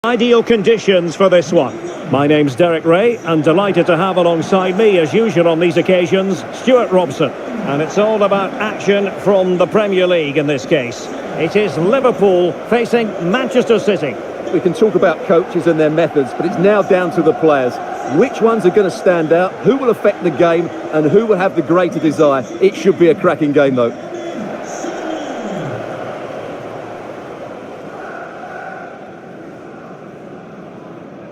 Ideal conditions for this one. My name's Derek Ray, and delighted to have alongside me, as usual on these occasions, Stuart Robson. And it's all about action from the Premier League in this case. It is Liverpool facing Manchester City. We can talk about coaches and their methods, but it's now down to the players. Which ones are going to stand out, who will affect the game, and who will have the greater desire. It should be a cracking game, though.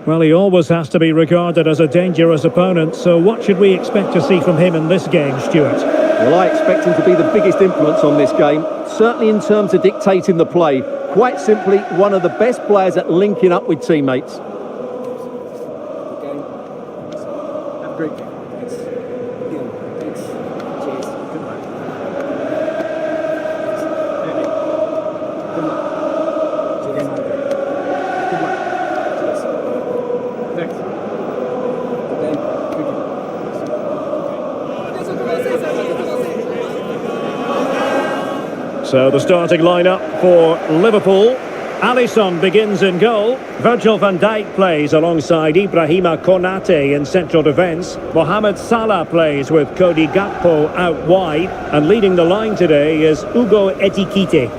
Well, he always has to be regarded as a dangerous opponent, so what should we expect to see from him in this game, Stuart? Well, I expect him to be the biggest influence on this game, certainly in terms of dictating the play. Quite simply, one of the best players at linking up with teammates. Have a great game. Thanks. Thanks. Cheers. Good luck. Good luck. Cheers. Good luck. Cheers. Thanks. Good game. Good game. So the starting lineup for Liverpool. Alisson begins in goal. Virgil van Dijk plays alongside Ibrahima Konate in central defence. Mohamed Salah plays with Cody Gakpo out wide. And leading the line today is Hugo Ekitike.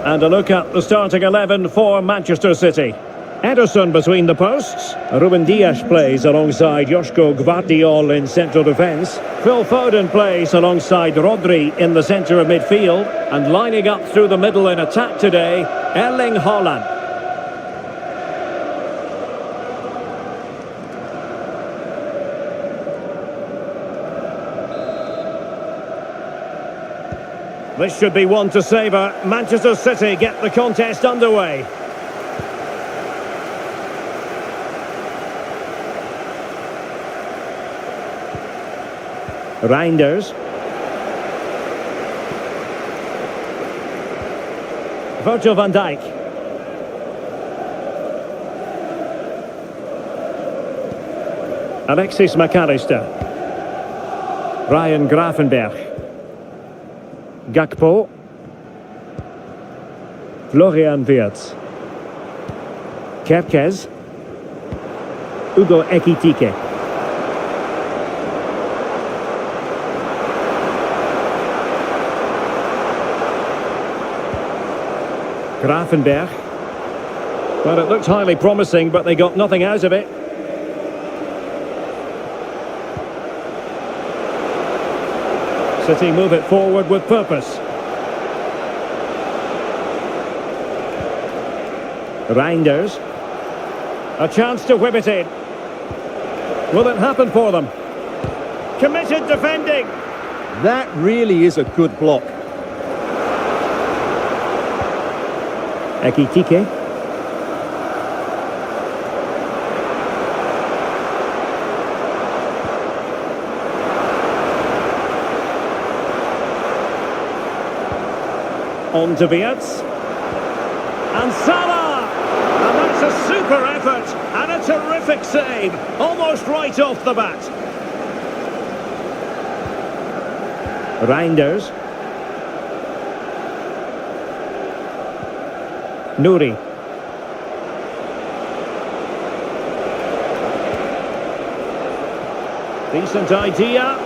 And a look at the starting 11 for Manchester City. Ederson between the posts. Ruben Dias plays alongside Joško Gvardiol in central defence. Phil Foden plays alongside Rodri in the centre of midfield. And lining up through the middle in attack today, Erling Haaland. This should be one to savour. Manchester City get the contest underway. Reinders. Virgil van Dijk. Alexis McAllister. Ryan Gravenberch. Gakpo. Florian Wirtz. Kerkez. Hugo Ekitike. Gravenberch. Well, it looked highly promising, but they got nothing out of it. City move it forward with purpose. Reinders. A chance to whip it in. Will it happen for them? Committed defending. That really is a good block. Ekitike. On to Wirtz. And Salah! And that's a super effort and a terrific save. Almost right off the bat. Reinders. Nouri. Decent idea.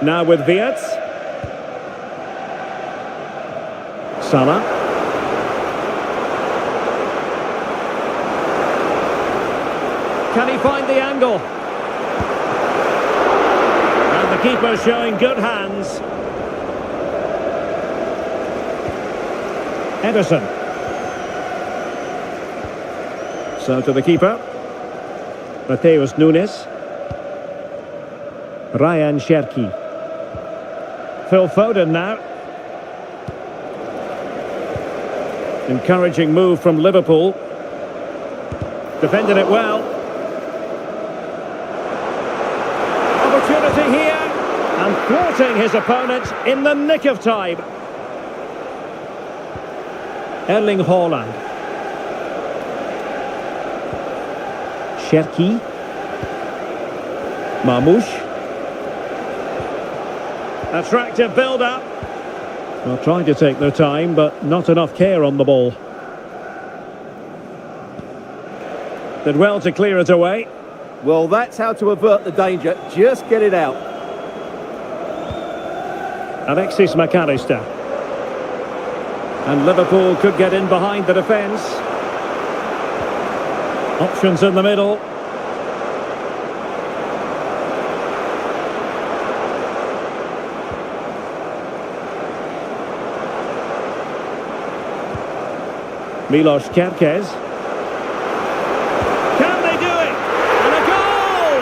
Now with Wirtz. Salah. Can he find the angle? The keeper showing good hands. Ederson. So to the keeper. Mateus Nunes. Ryan Cherki. Phil Foden now. Encouraging move from Liverpool. Defended it well. Opportunity here. And thwarting his opponent in the nick of time. Erling Haaland. Cherki. Mamouche. Attractive build-up. Well, trying to take their time, but not enough care on the ball. Did well to clear it away. Well, that's how to avert the danger. Just get it out. Alexis McAllister. And Liverpool could get in behind the defence. Options in the middle. Milos Kerkez. Can they do it? And a goal!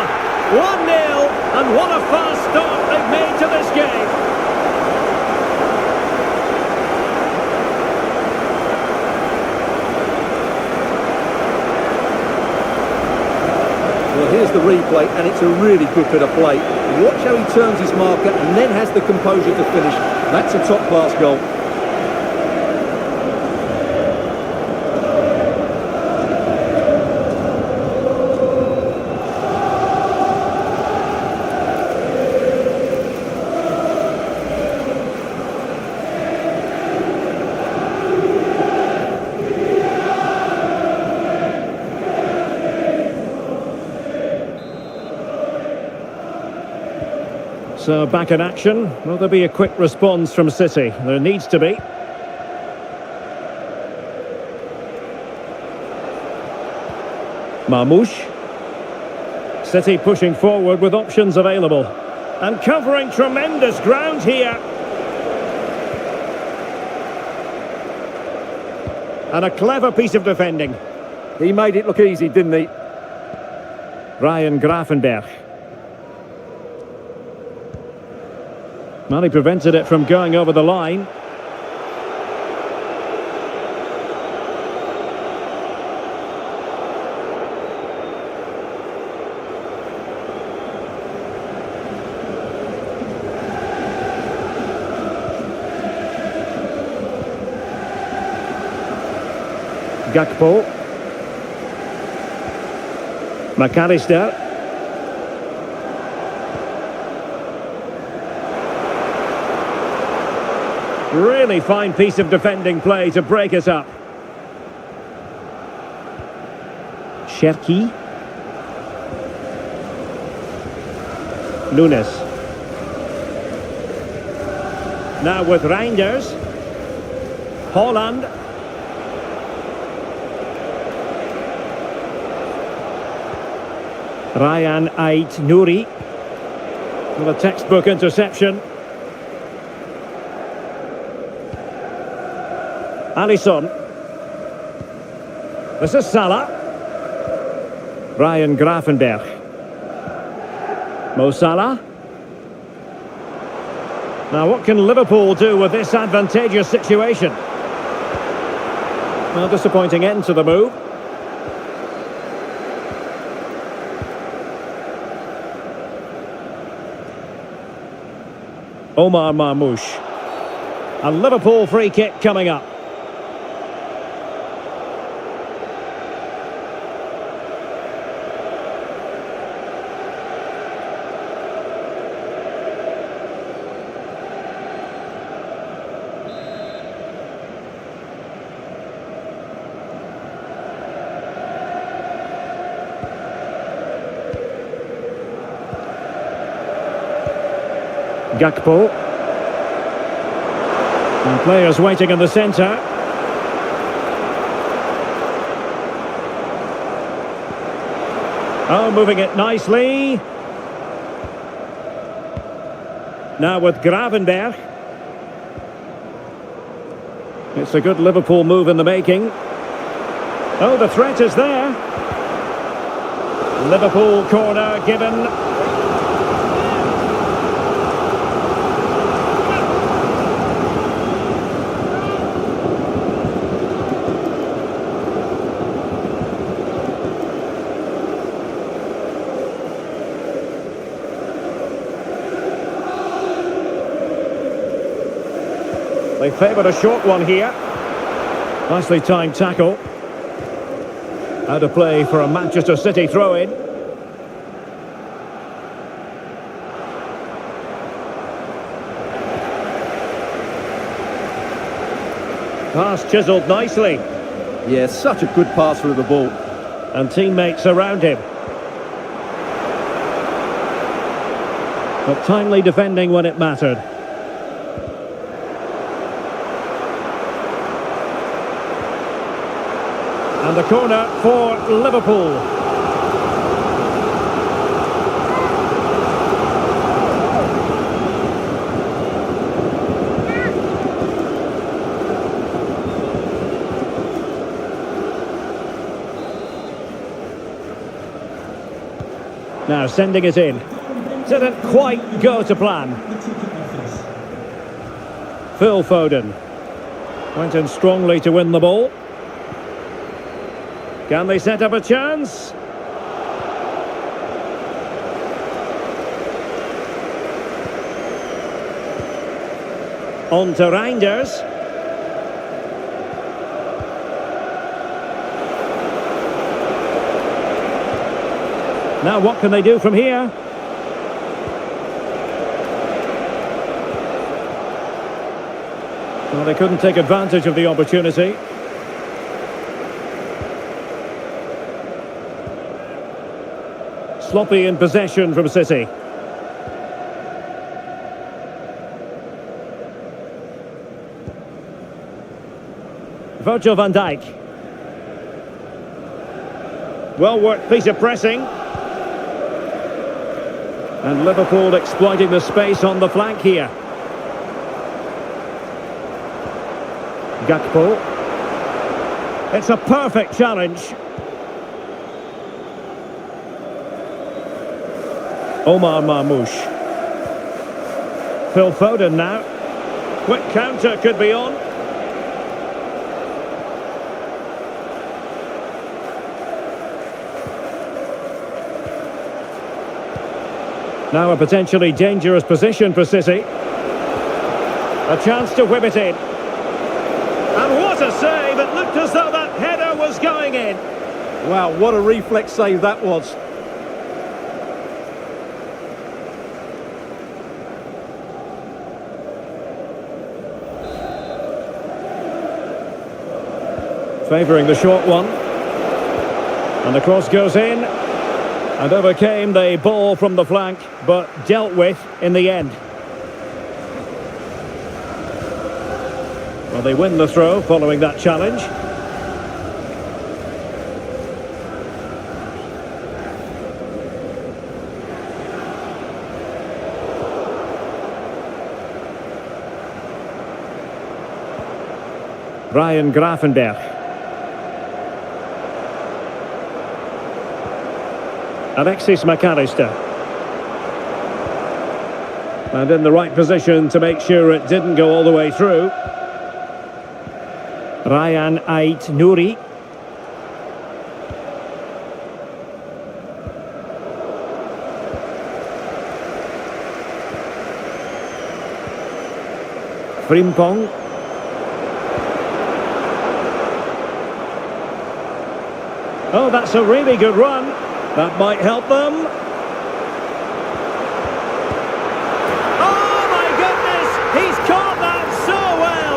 1-0, and what a fast start they've made to this game. Well, here's the replay, and it's a really good bit of play. Watch how he turns his marker and then has the composure to finish. That's a top-class goal. So back in action. Will there be a quick response from City? There needs to be. Marmoush. City pushing forward with options available. And covering tremendous ground here. And a clever piece of defending. He made it look easy, didn't he? Ryan Gravenberch. Well, he prevented it from going over the line. Gakpo. McAllister. Really fine piece of defending play to break us up. Cherki. Nunes. Now with Reinders. Holland. Ryan Ait Nouri. With a textbook interception. Alisson. This is Salah. Ryan Gravenberch. Mo Salah. Now what can Liverpool do with this advantageous situation? Well, disappointing end to the move. Omar Marmoush. A Liverpool free kick coming up. Gakpo. And players waiting in the centre. Oh, moving it nicely. Now with Gravenberch. It's a good Liverpool move in the making. Oh, the threat is there. Liverpool corner given. They favoured a short one here. Nicely timed tackle. Out of play for a Manchester City throw-in. Pass chiselled nicely. Yeah, such a good passer of the ball. And teammates around him. But timely defending when it mattered. And the corner for Liverpool. Now sending it in. Didn't quite go to plan. Phil Foden. Went in strongly to win the ball. Can they set up a chance? On to Reinders. Now what can they do from here? Well, they couldn't take advantage of the opportunity. Sloppy in possession from City. Virgil van Dijk. Well worked piece of pressing. And Liverpool exploiting the space on the flank here. Gakpo. It's a perfect challenge. Omar Marmoush. Phil Foden now. Quick counter could be on. Now a potentially dangerous position for City. A chance to whip it in. And what a save! It looked as though that header was going in. Wow, what a reflex save that was. Favouring the short one. And the cross goes in. And overcame the ball from the flank, but dealt with in the end. Well, they win the throw following that challenge. Ryan Gravenberch. Alexis McAllister. And in the right position to make sure it didn't go all the way through. Ryan Ait Nouri. Frimpong. Oh, that's a really good run. That might help them. Oh my goodness! He's caught that so well!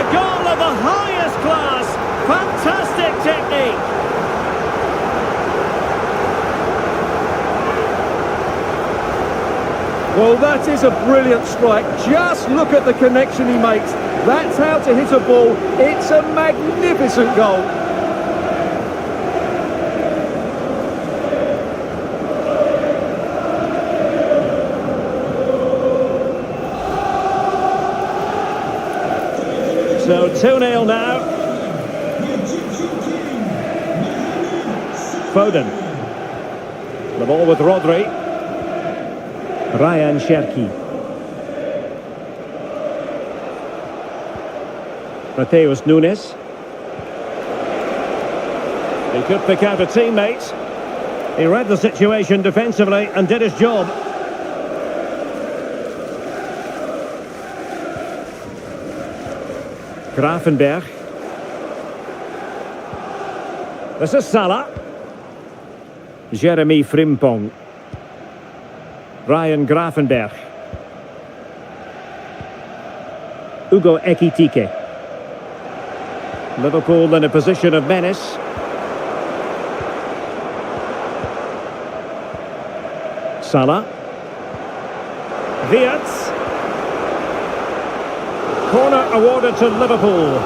A goal of the highest class. Fantastic technique. Well, that is a brilliant strike. Just look at the connection he makes. That's how to hit a ball. It's a magnificent goal. So 2-0 now. Foden. The ball with Rodri. Ryan Cherki. Mateus Nunes. He could pick out a teammate. He read the situation defensively and did his job. Gravenberch. This is Salah. Jeremy Frimpong. Ryan Gravenberch. Ugo Ekitike. Liverpool in a position of menace. Salah. Wirtz. Corner awarded to Liverpool.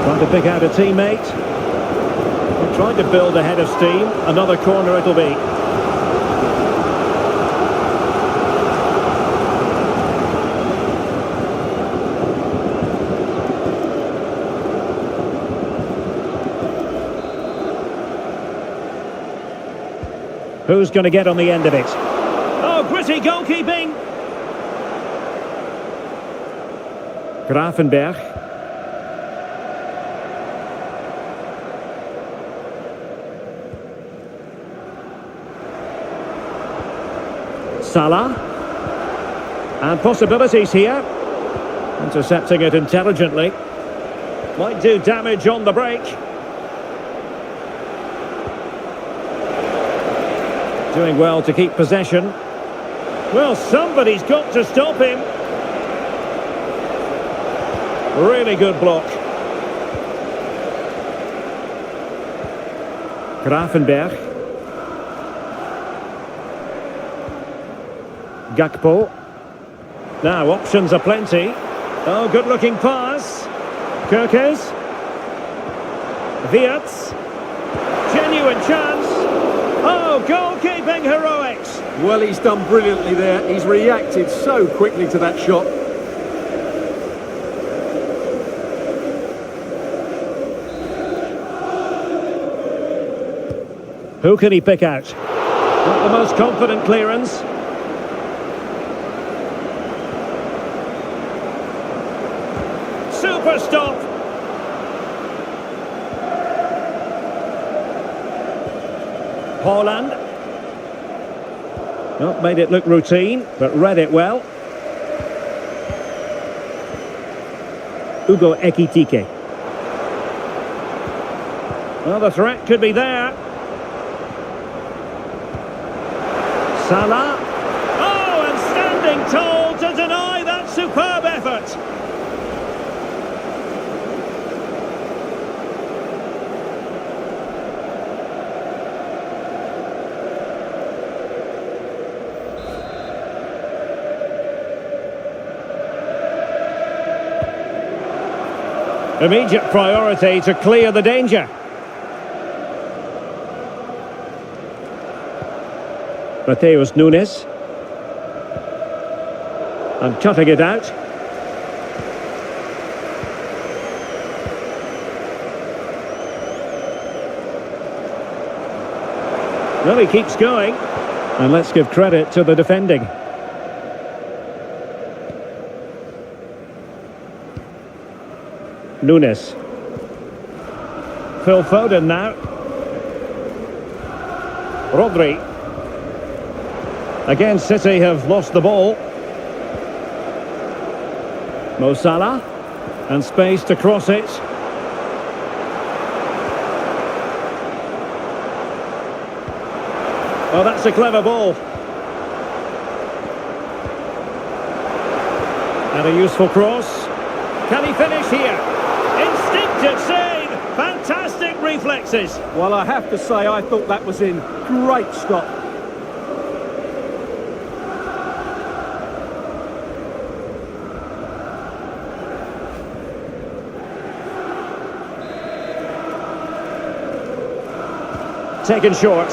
Trying to pick out a teammate. Trying to build a head of steam. Another corner it'll be. Who's going to get on the end of it? Oh, gritty goalkeeping! Gravenberch. Salah. And possibilities here. Intercepting it intelligently. Might do damage on the break. Doing well to keep possession. Well, somebody's got to stop him. Really good block. Gravenberch. Gakpo. Now, options are plenty. Oh, good-looking pass. Kerkers. Wirtz. Genuine chance. Oh, goalkeeping heroics! Well, he's done brilliantly there. He's reacted so quickly to that shot. Who can he pick out? Not the most confident clearance. Super stop! Haaland. Not made it look routine, but read it well. Ugo Ekitike. Well, the threat could be there. Salah. Oh, and standing tall to deny that superb effort. Immediate priority to clear the danger. Mateus Nunes. And cutting it out. Well, he keeps going. And let's give credit to the defending. Nunes. Phil Foden now. Rodri. Again, City have lost the ball. Mo Salah. And space to cross it. Oh, that's a clever ball. And a useful cross. Can he finish here? Instinctive save! Fantastic reflexes! Well, I have to say, I thought that was in. Great stop. Taken short.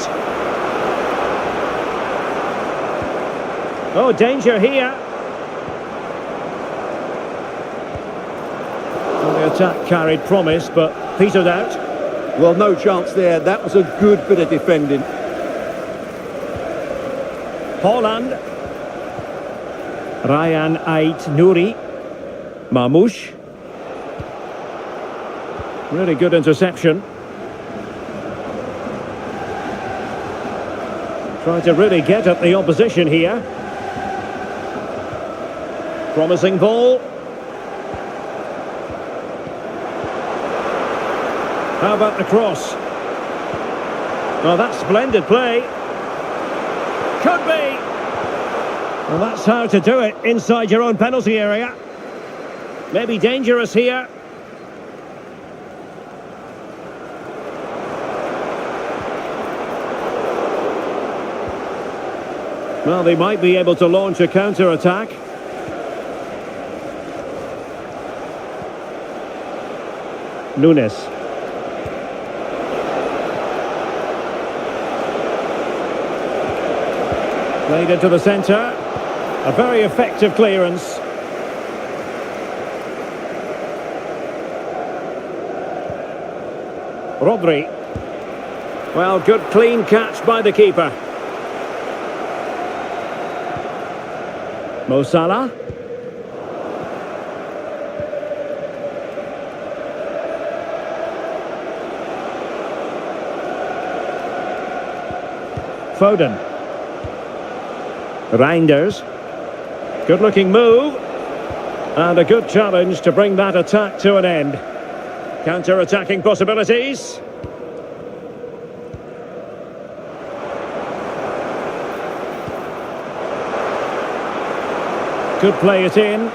Oh, danger here. The attack carried promise, but petered out. Well, no chance there. That was a good bit of defending. Haaland. Ryan Ait Nouri. Marmoush. Really good interception. Trying to really get at the opposition here. Promising ball. How about the cross? Well, that's splendid play. Could be. Well, that's how to do it inside your own penalty area. Maybe dangerous here. Well, they might be able to launch a counter-attack. Nunes. Played into the centre. A very effective clearance. Rodri. Well, good clean catch by the keeper. Mo Salah. Foden. Reinders. Good looking move. And a good challenge to bring that attack to an end. Counter-attacking possibilities. Could play it in.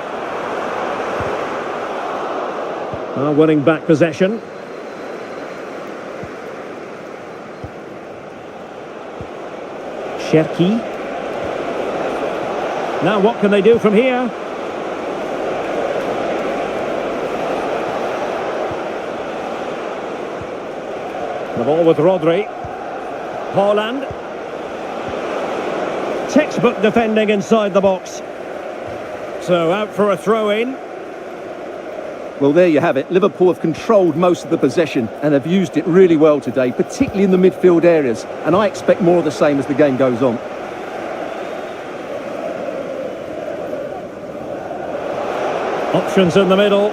Winning back possession. Cherki. Now what can they do from here? The ball with Rodri. Haaland. Textbook defending inside the box. So out for a throw-in. Well, there you have it. Liverpool have controlled most of the possession and have used it really well today, particularly in the midfield areas. And I expect more of the same as the game goes on. Options in the middle.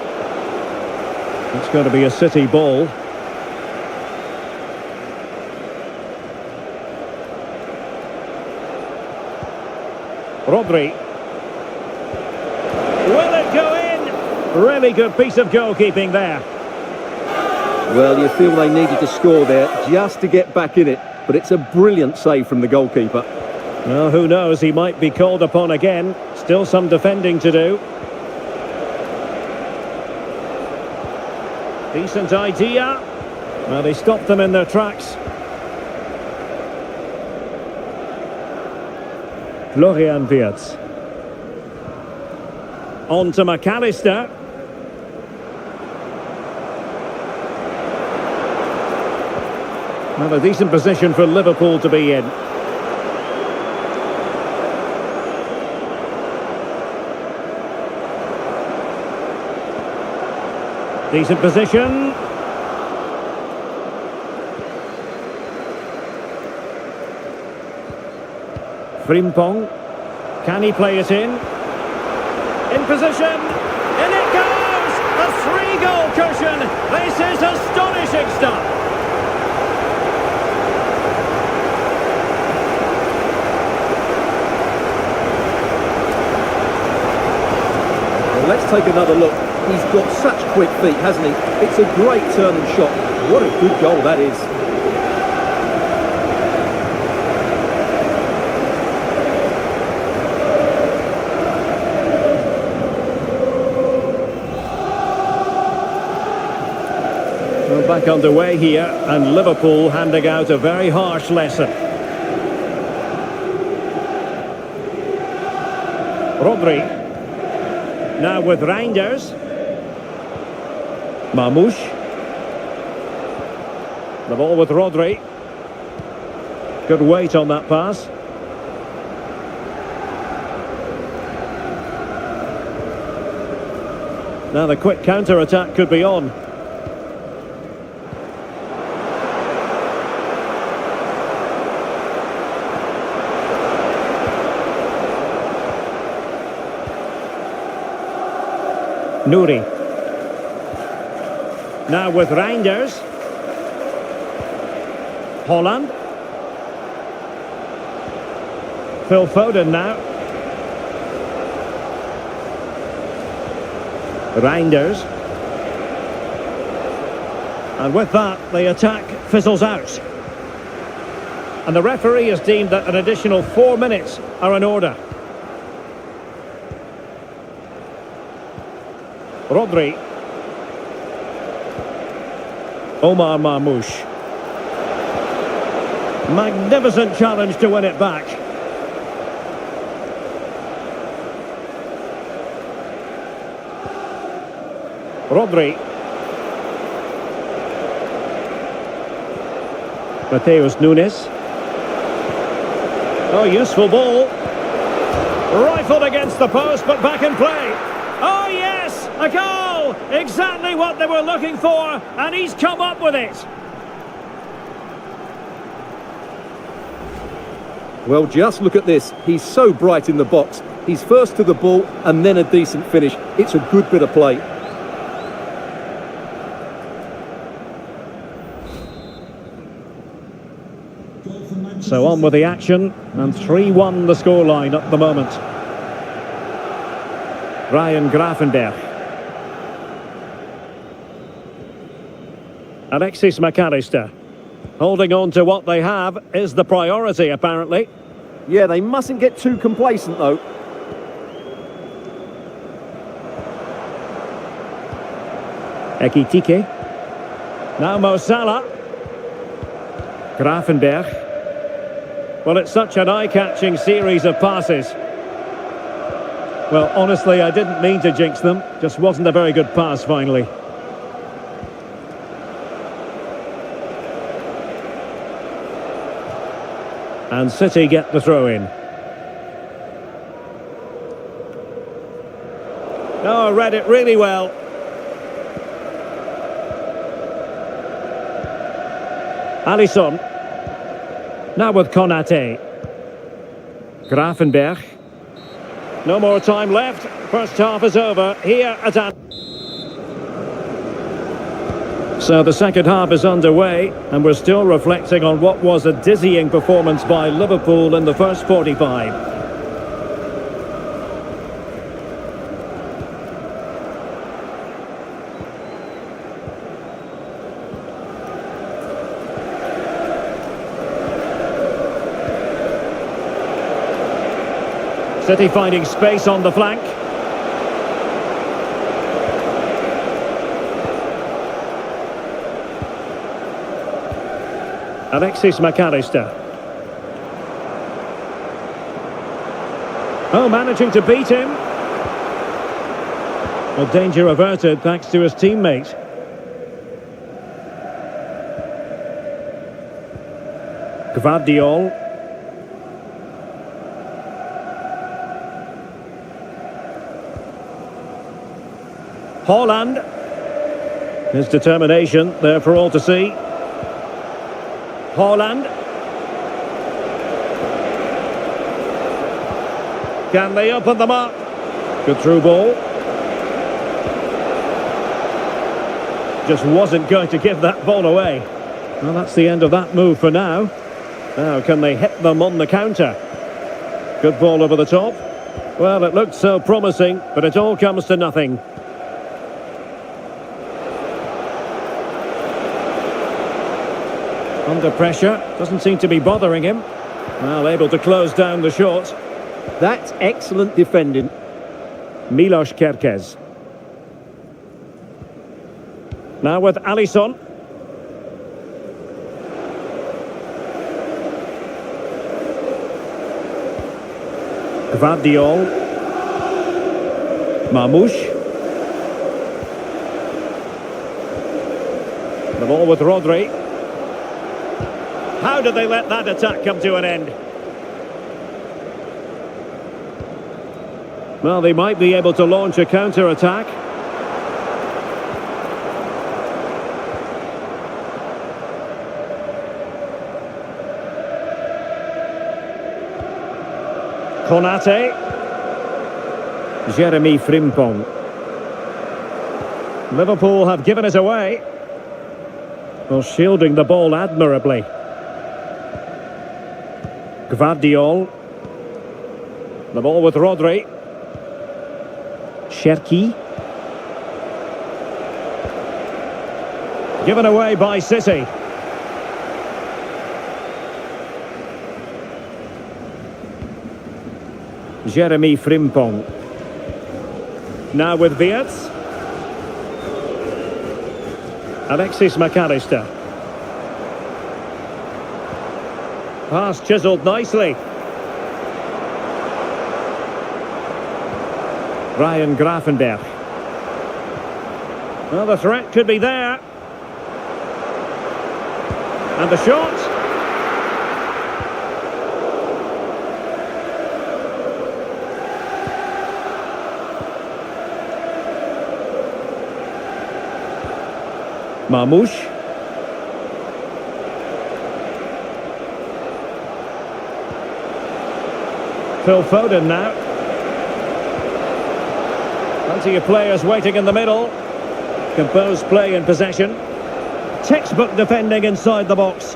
It's going to be a City ball. Rodri. Will it go in? Really good piece of goalkeeping there. Well, you feel they needed to score there just to get back in it. But it's a brilliant save from the goalkeeper. Well, who knows? He might be called upon again. Still some defending to do. Decent idea. Well, they stopped them in their tracks. Florian Wirtz. On to McAllister. Well, a decent position for Liverpool to be in. Decent position. Frimpong. Can he play it in? In position. In it goes! A 3-goal cushion. This is astonishing stuff. Well, let's take another look. He's got such quick feet, hasn't he? It's a great turn and shot. What a good goal that is. We're back underway here, and Liverpool handing out a very harsh lesson. Rodri. Now with Reinders. Mamouche. The ball with Rodri. Good weight on that pass. Now the quick counter-attack could be on. Nouri. Now with Reinders. Haaland. Phil Foden now. Reinders. And with that, the attack fizzles out. And the referee has deemed that an additional 4 minutes are in order. Rodri. Omar Marmoush. Magnificent challenge to win it back. Rodri. Mateus Nunes. Oh, useful ball. Rifled against the post, but back in play. Oh, yes! A goal! Exactly what they were looking for, and he's come up with it. Well, just look at this. He's so bright in the box. He's first to the ball and then a decent finish. It's a good bit of play. So on with the action, and 3-1 the scoreline at the moment. Ryan Gravenberch. Alexis McAllister. Holding on to what they have is the priority, apparently. Yeah, they mustn't get too complacent, though. Ekitike. Now Mo Salah. Gravenberch. Well, it's such an eye-catching series of passes. Well, honestly, I didn't mean to jinx them. Just wasn't a very good pass, finally. And City get the throw-in. Oh, read it really well. Alisson. Now with Konate. Gravenberch. No more time left. First half is over here at So the second half is underway, and we're still reflecting on what was a dizzying performance by Liverpool in the first 45. City finding space on the flank. Alexis McAllister. Oh, managing to beat him. Well, danger averted thanks to his teammate. Gvardiol. Haaland. His determination there for all to see. Haaland. Can they open them up? Good through ball. Just wasn't going to give that ball away. Well, that's the end of that move for now. Now, can they hit them on the counter? Good ball over the top. Well, it looked so promising, but it all comes to nothing. Under pressure, doesn't seem to be bothering him. Well, able to close down the shot. That's excellent defending. Milos Kerkez. Now with Alisson. Gvardiol. Marmoush. The ball with Rodri. How did they let that attack come to an end? Well, they might be able to launch a counter-attack. Konate. Jeremy Frimpong. Liverpool have given it away. Well, shielding the ball admirably. Gvardiol. The ball with Rodri. Cherki. Given away by City. Jeremy Frimpong. Now with Wirtz. Alexis McAllister. Pass chiselled nicely. Ryan Gravenberch. Well, the threat could be there. And the shot. Marmouche. Phil Foden now. Plenty of players waiting in the middle. Composed play in possession. Textbook defending inside the box.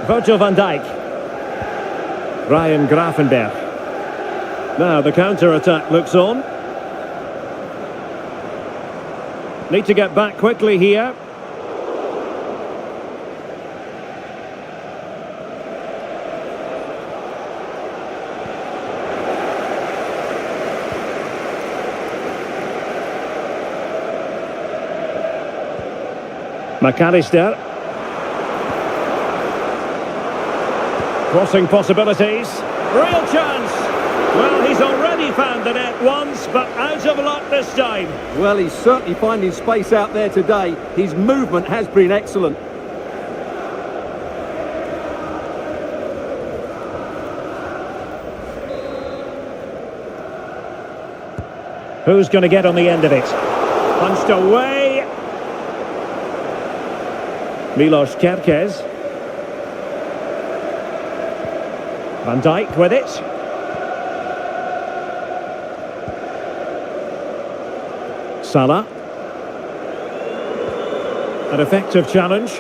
Virgil van Dijk. Ryan Gravenberch. Now the counter-attack looks on. Need to get back quickly here. McAllister. Crossing possibilities. Real chance. Well, he's already found the net once, but out of luck this time. Well, he's certainly finding space out there today. His movement has been excellent. Who's going to get on the end of it? Punched away. Milos Kerkez. Van Dijk with it. Salah. An effective challenge.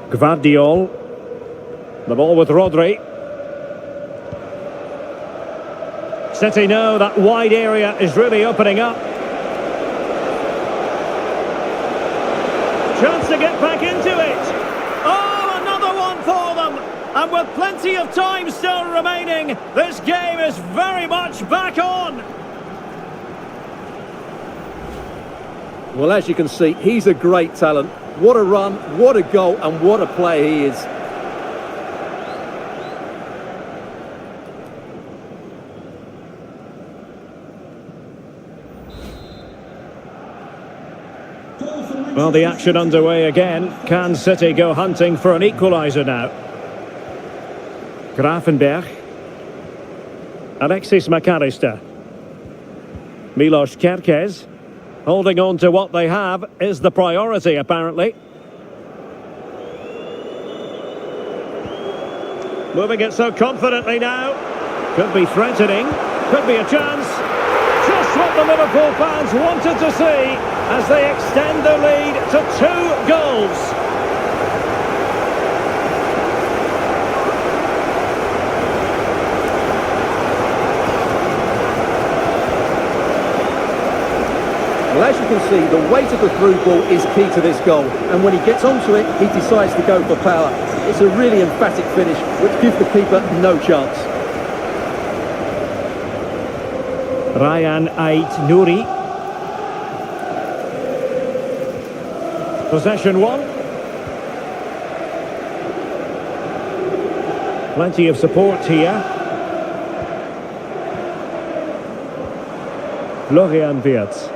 Gvardiol. The ball with Rodri. City know that wide area is really opening up. Chance to get back into it. Oh, another one for them. And with plenty of time still remaining, this game is very much back on. Well, as you can see, he's a great talent. What a run, what a goal, and what a player he is. Well, the action underway again. Can City go hunting for an equaliser now? Gravenberch. Alexis McAllister. Milos Kerkez. Holding on to what they have is the priority, apparently. Moving it so confidently now. Could be threatening. Could be a chance. Just what the Liverpool fans wanted to see as they extend their lead to 2 goals. Well, as you can see, the weight of the through ball is key to this goal. And when he gets onto it, he decides to go for power. It's a really emphatic finish, which gives the keeper no chance. Ryan Ait-Nouri. Possession 1. Plenty of support here. Florian Wirtz.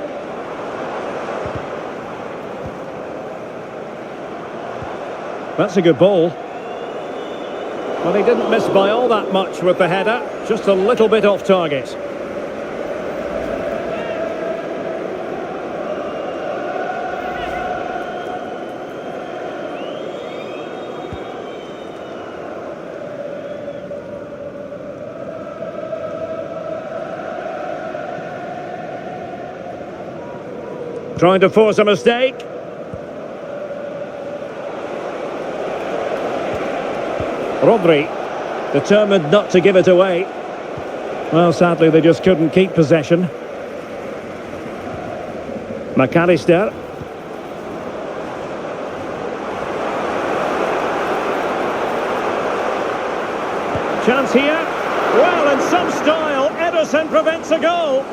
That's a good ball. Well, he didn't miss by all that much with the header, just a little bit off target. Trying to force a mistake. Rodri, determined not to give it away. Well, sadly, they just couldn't keep possession. McAllister. Chance here. Well, in some style, Ederson prevents a goal.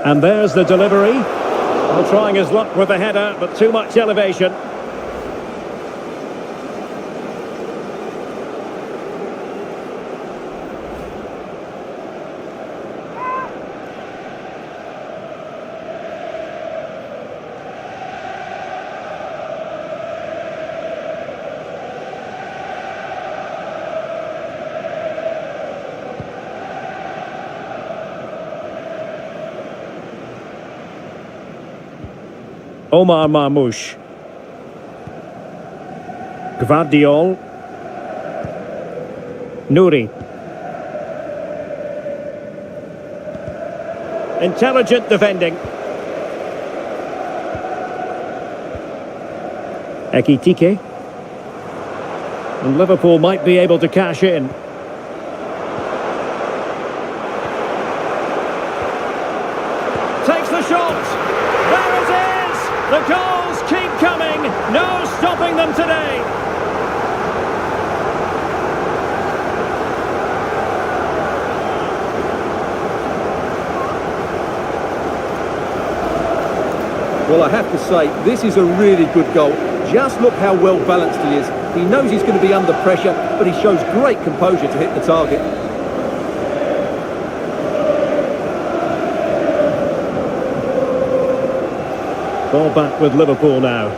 And there's the delivery. Well, trying his luck with the header, but too much elevation. Omar Marmoush. Gvardiol. Nouri. Intelligent defending. Ekitike. And Liverpool might be able to cash in. Takes the shot. There it is. The goals keep coming. No stopping them today. Well, I have to say, this is a really good goal. Just look how well balanced he is. He knows he's going to be under pressure, but he shows great composure to hit the target. Ball back with Liverpool now.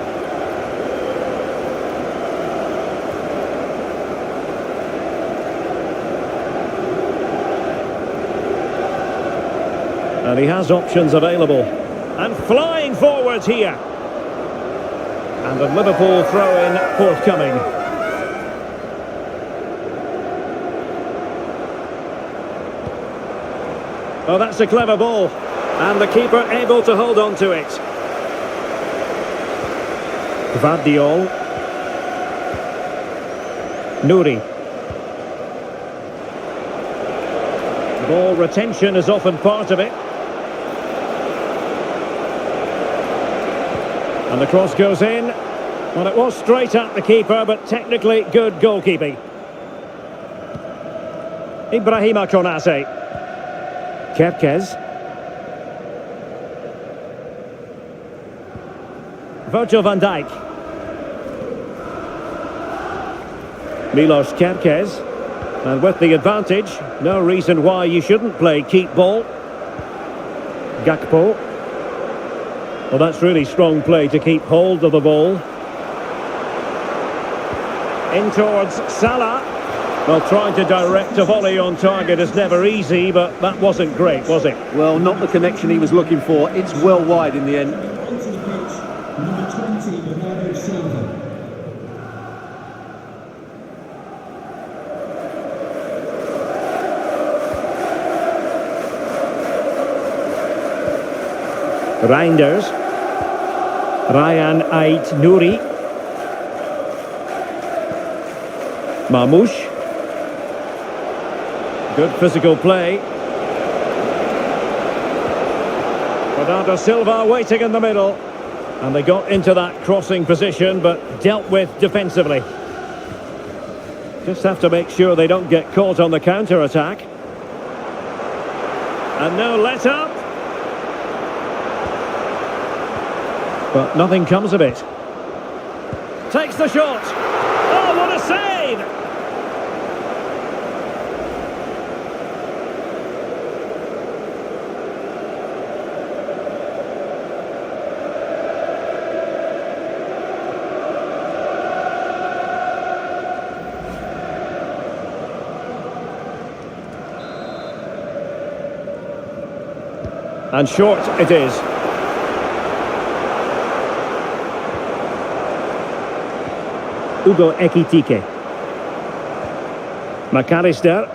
And he has options available. And flying forwards here. And a Liverpool throw-in forthcoming. Oh, that's a clever ball. And the keeper able to hold on to it. Gvardiol. Nouri. Ball retention is often part of it. And the cross goes in. Well, it was straight at the keeper, but technically good goalkeeping. Ibrahima Konate. Kerkez. Virgil van Dijk. Milos Kerkez. And with the advantage, no reason why you shouldn't play keep ball. Gakpo. Well, that's really strong play to keep hold of the ball. In towards Salah. Well, trying to direct a volley on target is never easy, but that wasn't great, was it? Well, not the connection he was looking for. It's well wide in the end. Number 20, Bernardo Silva. Reinders. Ryan Ait Nouri. Marmoush. Good physical play. Bernardo Silva waiting in the middle. And they got into that crossing position, but dealt with defensively. Just have to make sure they don't get caught on the counter-attack. And no let-up. But nothing comes of it. Takes the shot. Oh, what a save! And short it is. Hugo Ekitike. McAllister.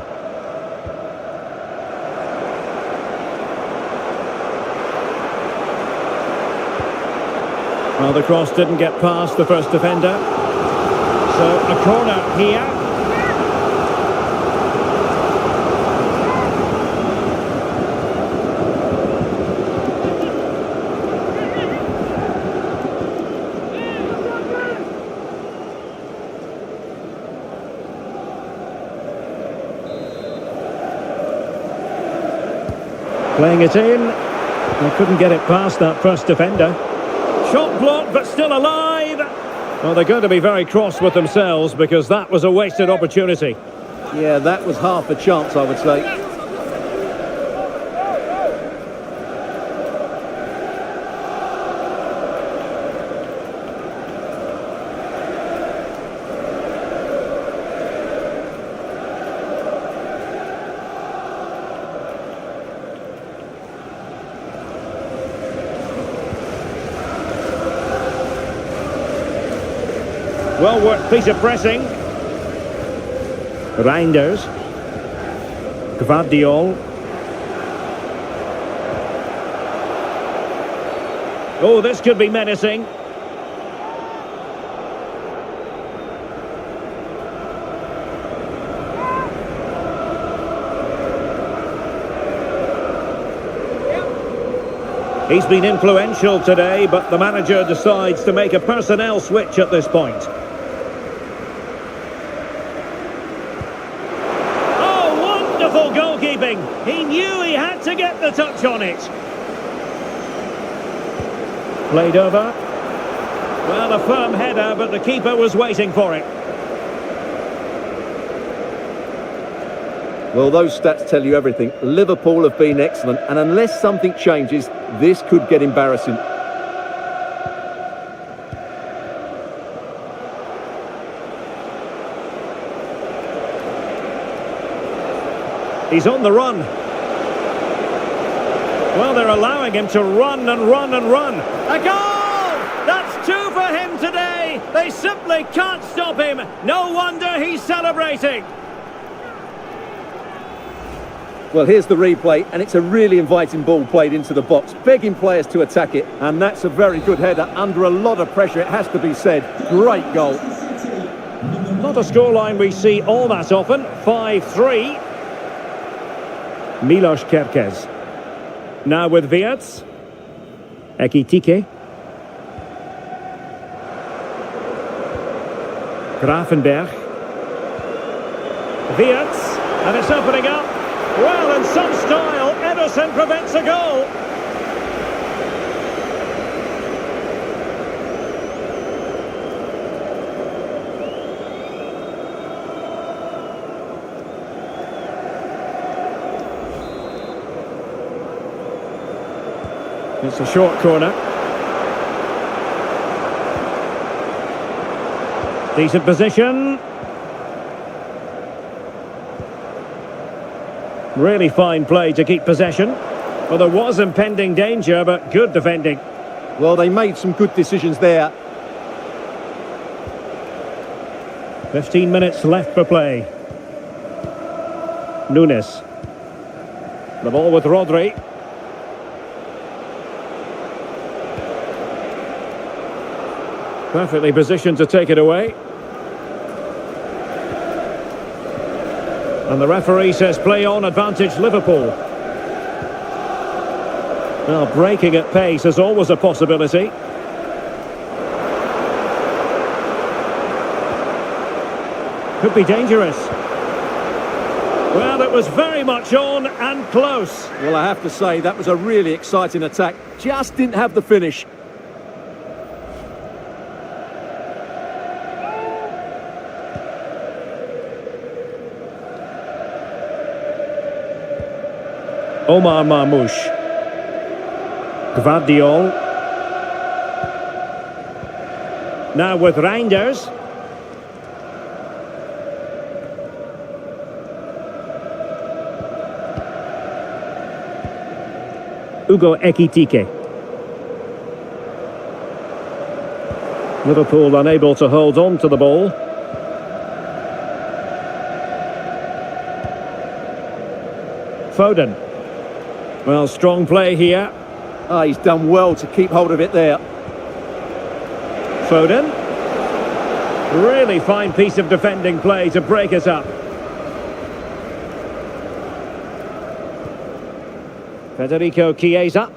Well, the cross didn't get past the first defender. So a corner here. Playing it in. They couldn't get it past that first defender. Shot blocked, but still alive. Well, they're going to be very cross with themselves because that was a wasted opportunity. Yeah, that was half a chance, I would say. Well worked piece of pressing. Reinders. Gvardiol. Oh, this could be menacing. He's been influential today, but the manager decides to make a personnel switch at this point. Goalkeeping. He knew he had to get the touch on it. Played over. Well, a firm header, but the keeper was waiting for it. Well, those stats tell you everything. Liverpool have been excellent, and unless something changes, this could get embarrassing. He's on the run. Well, they're allowing him to run and run and run. A goal! That's two for him today. They simply can't stop him. No wonder he's celebrating. Well, here's the replay, and it's a really inviting ball played into the box, begging players to attack it, and that's a very good header under a lot of pressure, it has to be said. Great goal. Not a scoreline we see all that often. 5-3. Milos Kerkez. Now with Wirtz. Ekitike. Grafenberg. Wirtz. And it's opening up. Well, in some style, Ederson prevents a goal. It's a short corner. Decent position. Really fine play to keep possession. Well, there was impending danger, but good defending. Well, they made some good decisions there. 15 minutes left for play. Nunes. The ball with Rodri. Perfectly positioned to take it away. And the referee says play on, advantage Liverpool. Well, breaking at pace is always a possibility. Could be dangerous. Well, it was very much on and close. Well, I have to say, that was a really exciting attack. Just didn't have the finish. Omar Marmoush. Gvardiol. Now with Reinders. Ugo Ekitike. Liverpool unable to hold on to the ball. Foden. Well, strong play here. He's done well to keep hold of it there. Foden. Really fine piece of defending play to break us up. Federico Chiesa.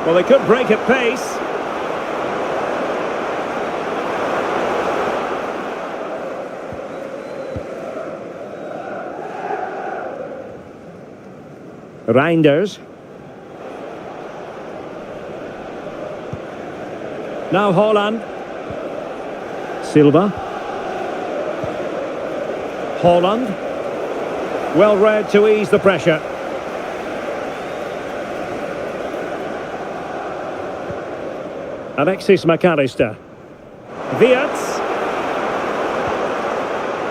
Well, they could break at pace. Reinders. Now Haaland. Silva. Haaland. Well read to ease the pressure. Alexis McAllister. Wirtz.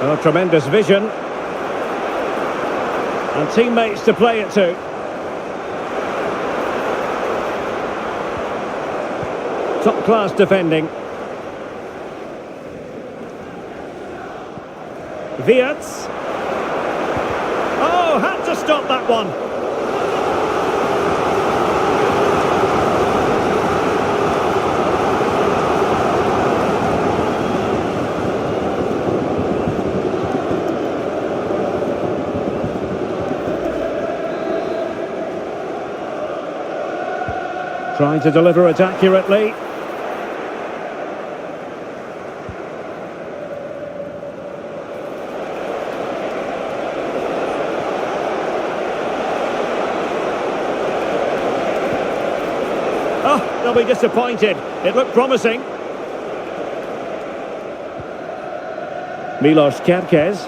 Oh, tremendous vision. And teammates to play it to. Top-class defending. Wirtz. Oh, had to stop that one. Trying to deliver it accurately. Oh, they'll be disappointed. It looked promising. Milos Kerkez.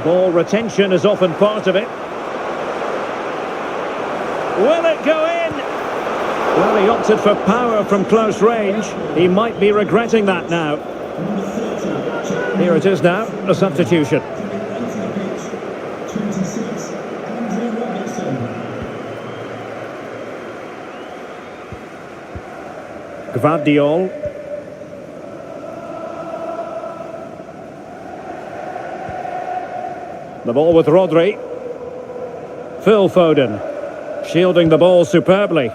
Ball retention is often part of it. Will it go in? Well, he opted for power from close range. He might be regretting that now. Here it is now, a substitution. 26, Andrew Robertson. Gvardiol. The ball with Rodri. Phil Foden. Shielding the ball superbly.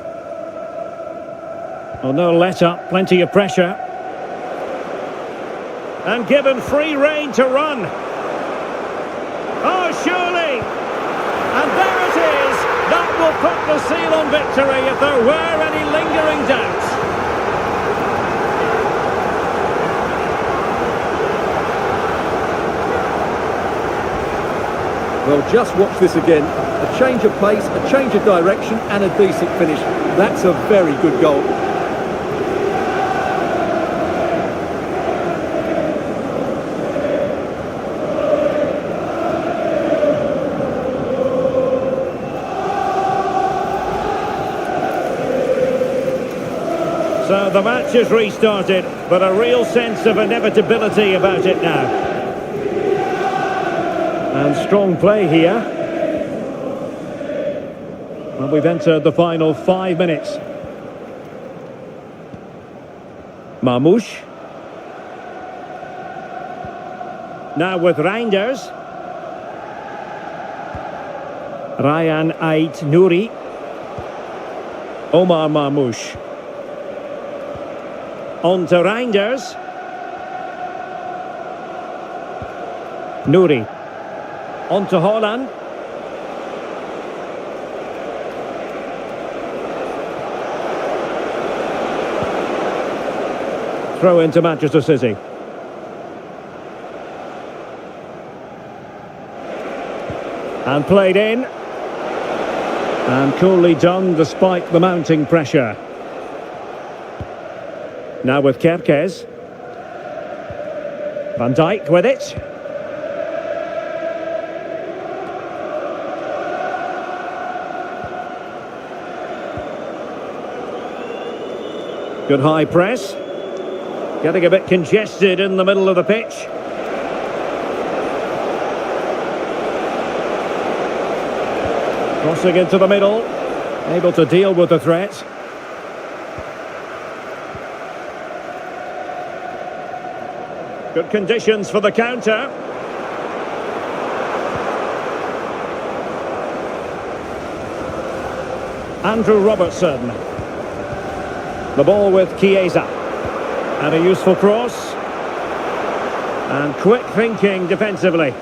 Oh, no let up, plenty of pressure. And given free rein to run. Oh, surely! And there it is! That will put the seal on victory if there were any lingering doubts. Well, just watch this again. A change of pace, a change of direction and a decent finish. That's a very good goal. So the match is restarted, but a real sense of inevitability about it now. And strong play here. And we've entered the final 5 minutes. Mamouche. Now with Reinders. Ryan Ait Nouri. Omar Mamouche. On to Reinders. Nouri. On to Haaland. Throw into Manchester City. And played in. And coolly done despite the mounting pressure. Now with Kerkez. Van Dijk with it. Good high press. Getting a bit congested in the middle of the pitch. Crossing into the middle. Able to deal with the threat. Good conditions for the counter. Andrew Robertson. The ball with Chiesa. And a useful cross. And quick thinking defensively.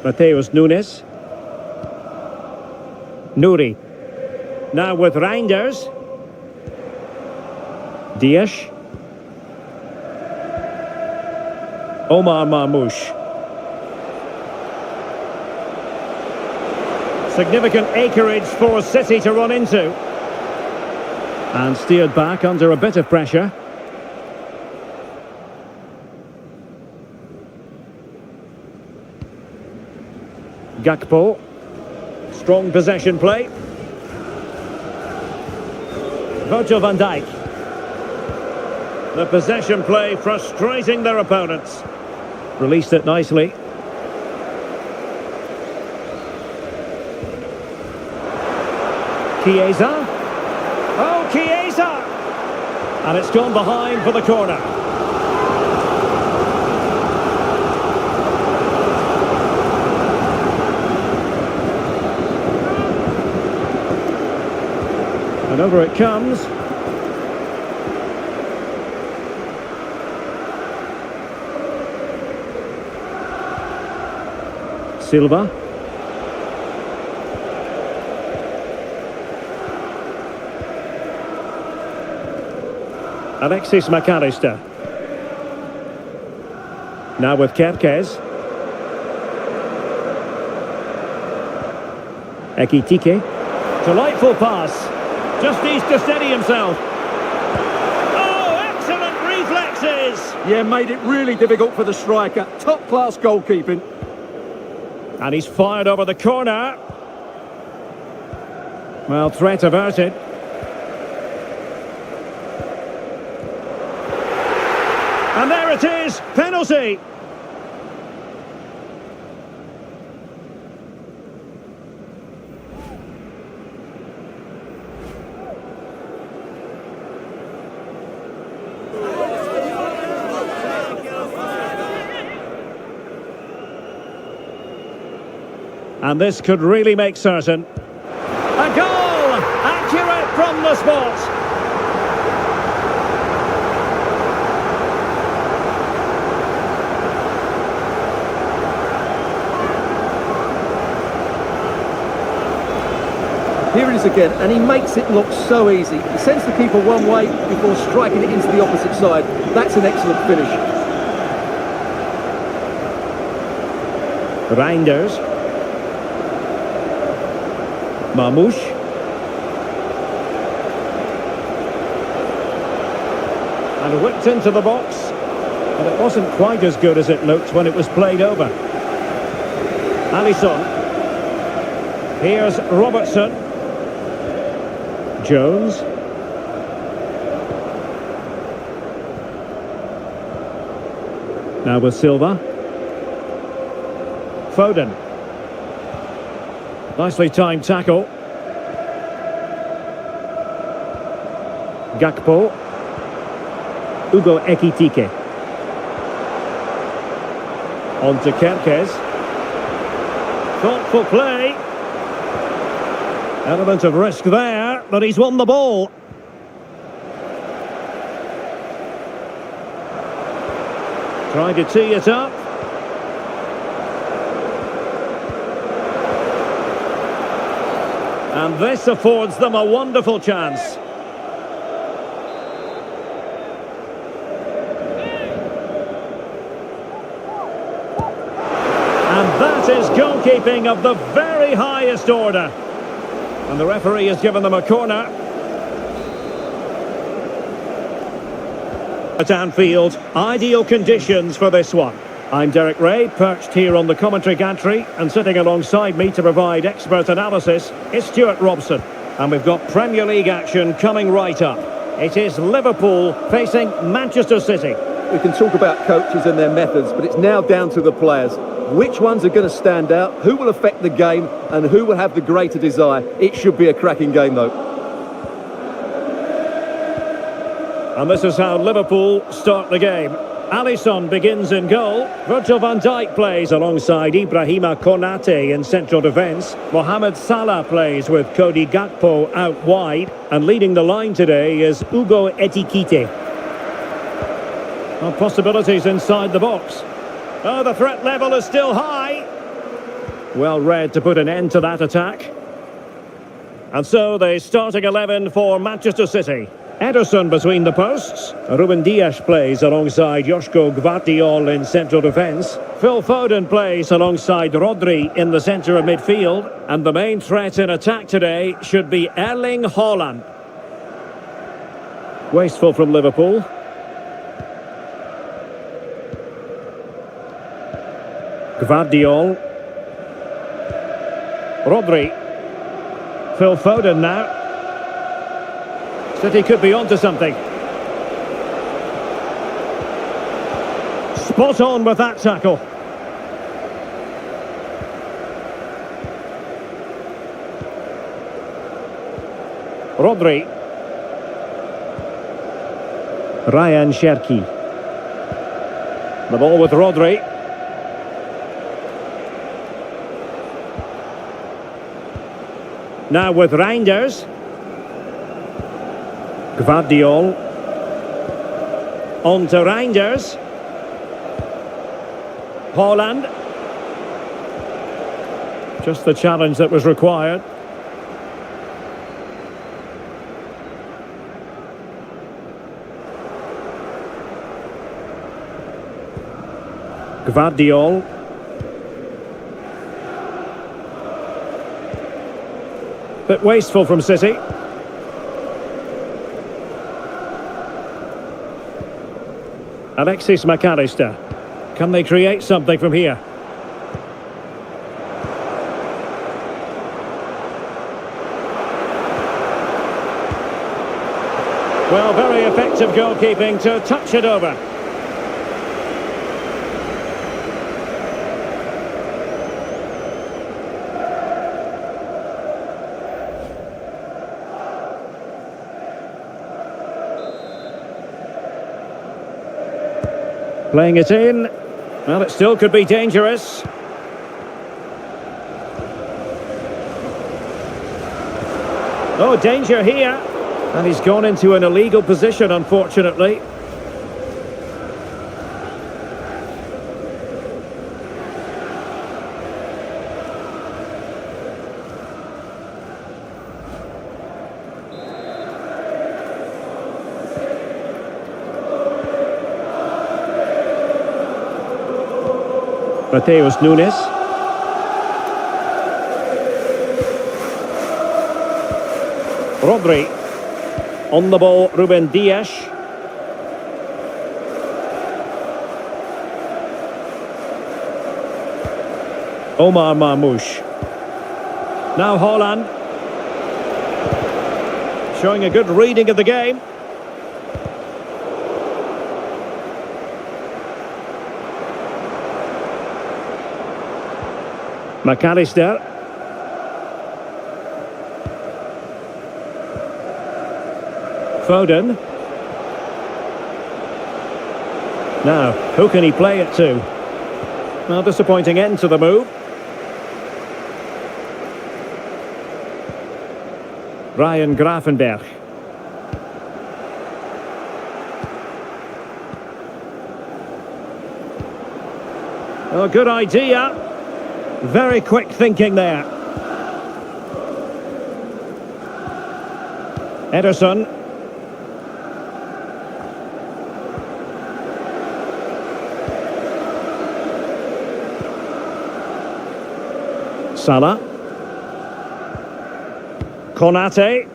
Mateus Nunes. Nuri. Now with Reinders. Dias. Omar Marmoush. Significant acreage for City to run into. And steered back under a bit of pressure. Gakpo. Strong possession play. Virgil van Dijk. The possession play frustrating their opponents. Released it nicely. Chiesa. Oh, Chiesa! And it's gone behind for the corner. And over it comes. Silva. Alexis McAllister. Now with Kerkez. Ekitike. Delightful pass. Just needs to steady himself. Oh, excellent reflexes! Yeah, made it really difficult for the striker. Top-class goalkeeping. And he's fired over the corner. Well, threat averted. And there it is, penalty. And this could really make certain. A goal! Accurate from the spot. Here it is again, and he makes it look so easy. He sends the keeper one way before striking it into the opposite side. That's an excellent finish. Reinders. Marmoush. And whipped into the box. And it wasn't quite as good as it looked when it was played over. Alisson. Here's Robertson. Jones. Now with Silva. Foden. Nicely timed tackle. Gakpo. Ugo Ekitike. On to Kerkez. Thoughtful play. Element of risk there, but he's won the ball. Trying to tee it up. And this affords them a wonderful chance. And that is goalkeeping of the very highest order. And the referee has given them a corner. At Anfield, ideal conditions for this one. I'm Derek Ray, perched here on the commentary gantry, and sitting alongside me to provide expert analysis is Stuart Robson. And we've got Premier League action coming right up. It is Liverpool facing Manchester City. We can talk about coaches and their methods, but it's now down to the players. Which ones are going to stand out, who will affect the game, and who will have the greater desire. It should be a cracking game, though. And this is how Liverpool start the game. Alisson begins in goal. Virgil van Dijk plays alongside Ibrahima Konate in central defence. Mohamed Salah plays with Cody Gakpo out wide. And leading the line today is Ugo Etikite. Possibilities inside the box. Oh, the threat level is still high. Well read to put an end to that attack. And so the starting 11 for Manchester City. Ederson between the posts. Ruben Dias plays alongside Joško Gvardiol in central defence. Phil Foden plays alongside Rodri in the centre of midfield. And the main threat in attack today should be Erling Haaland. Wasteful from Liverpool. Gvardiol. Rodri. Phil Foden now. City could be onto something. Spot on with that tackle. Rodri. Ryan Cherki. The ball with Rodri. Now with Reinders. Gvardiol. On to Reinders. Haaland. Just the challenge that was required. Gvardiol. Bit wasteful from City. Alexis McAllister. Can they create something from here? Well, very effective goalkeeping to touch it over. Playing it in. Well, it still could be dangerous. Oh, danger here. And he's gone into an illegal position, unfortunately. Mateus Nunes. Rodri. On the ball, Ruben Dias. Omar Marmoush. Now Haaland. Showing a good reading of the game. McAllister. Foden. Now, who can he play it to? Well, disappointing end to the move. Ryan Gravenberch. Oh, good idea. Very quick thinking there. Ederson. Salah. Konate.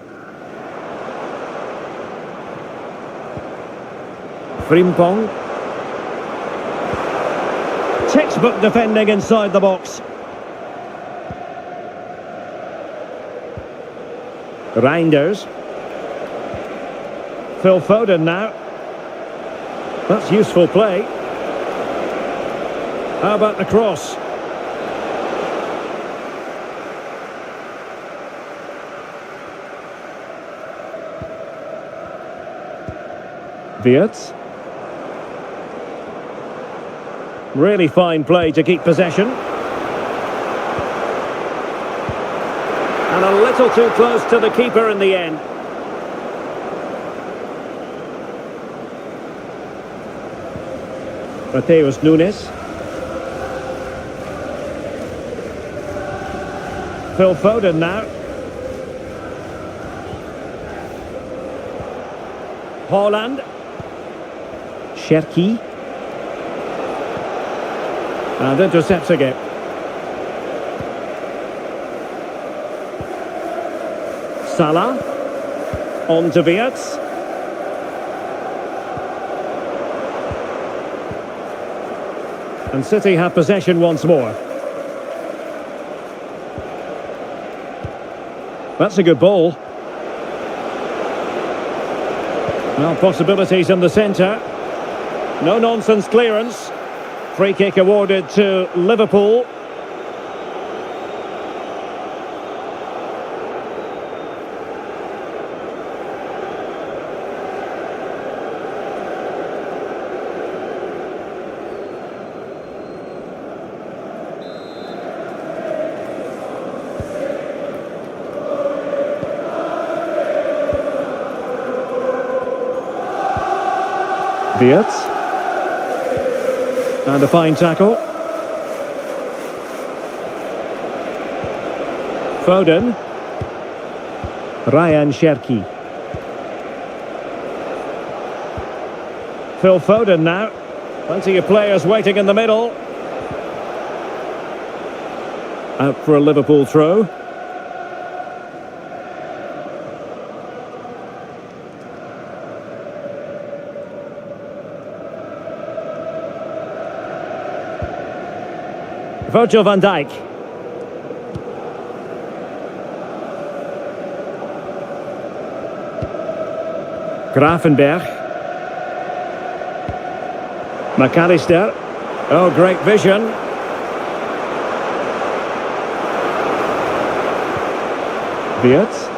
Frimpong. Textbook defending inside the box. Reinders. Phil Foden now. That's useful play. How about the cross? Wirtz. Really fine play to keep possession. And a little too close to the keeper in the end. Mateus Nunes. Phil Foden now. Haaland. Cherki. And intercepts again. Salah. On to Wirtz. And City have possession once more. That's a good ball. Well, possibilities in the centre. No-nonsense clearance. Free kick awarded to Liverpool. Wirtz. And a fine tackle. Foden. Ryan Cherki. Phil Foden now. Plenty of players waiting in the middle. Out for a Liverpool throw. Virgil van Dijk. Gravenberg. McAllister. Oh, great vision. Wirtz.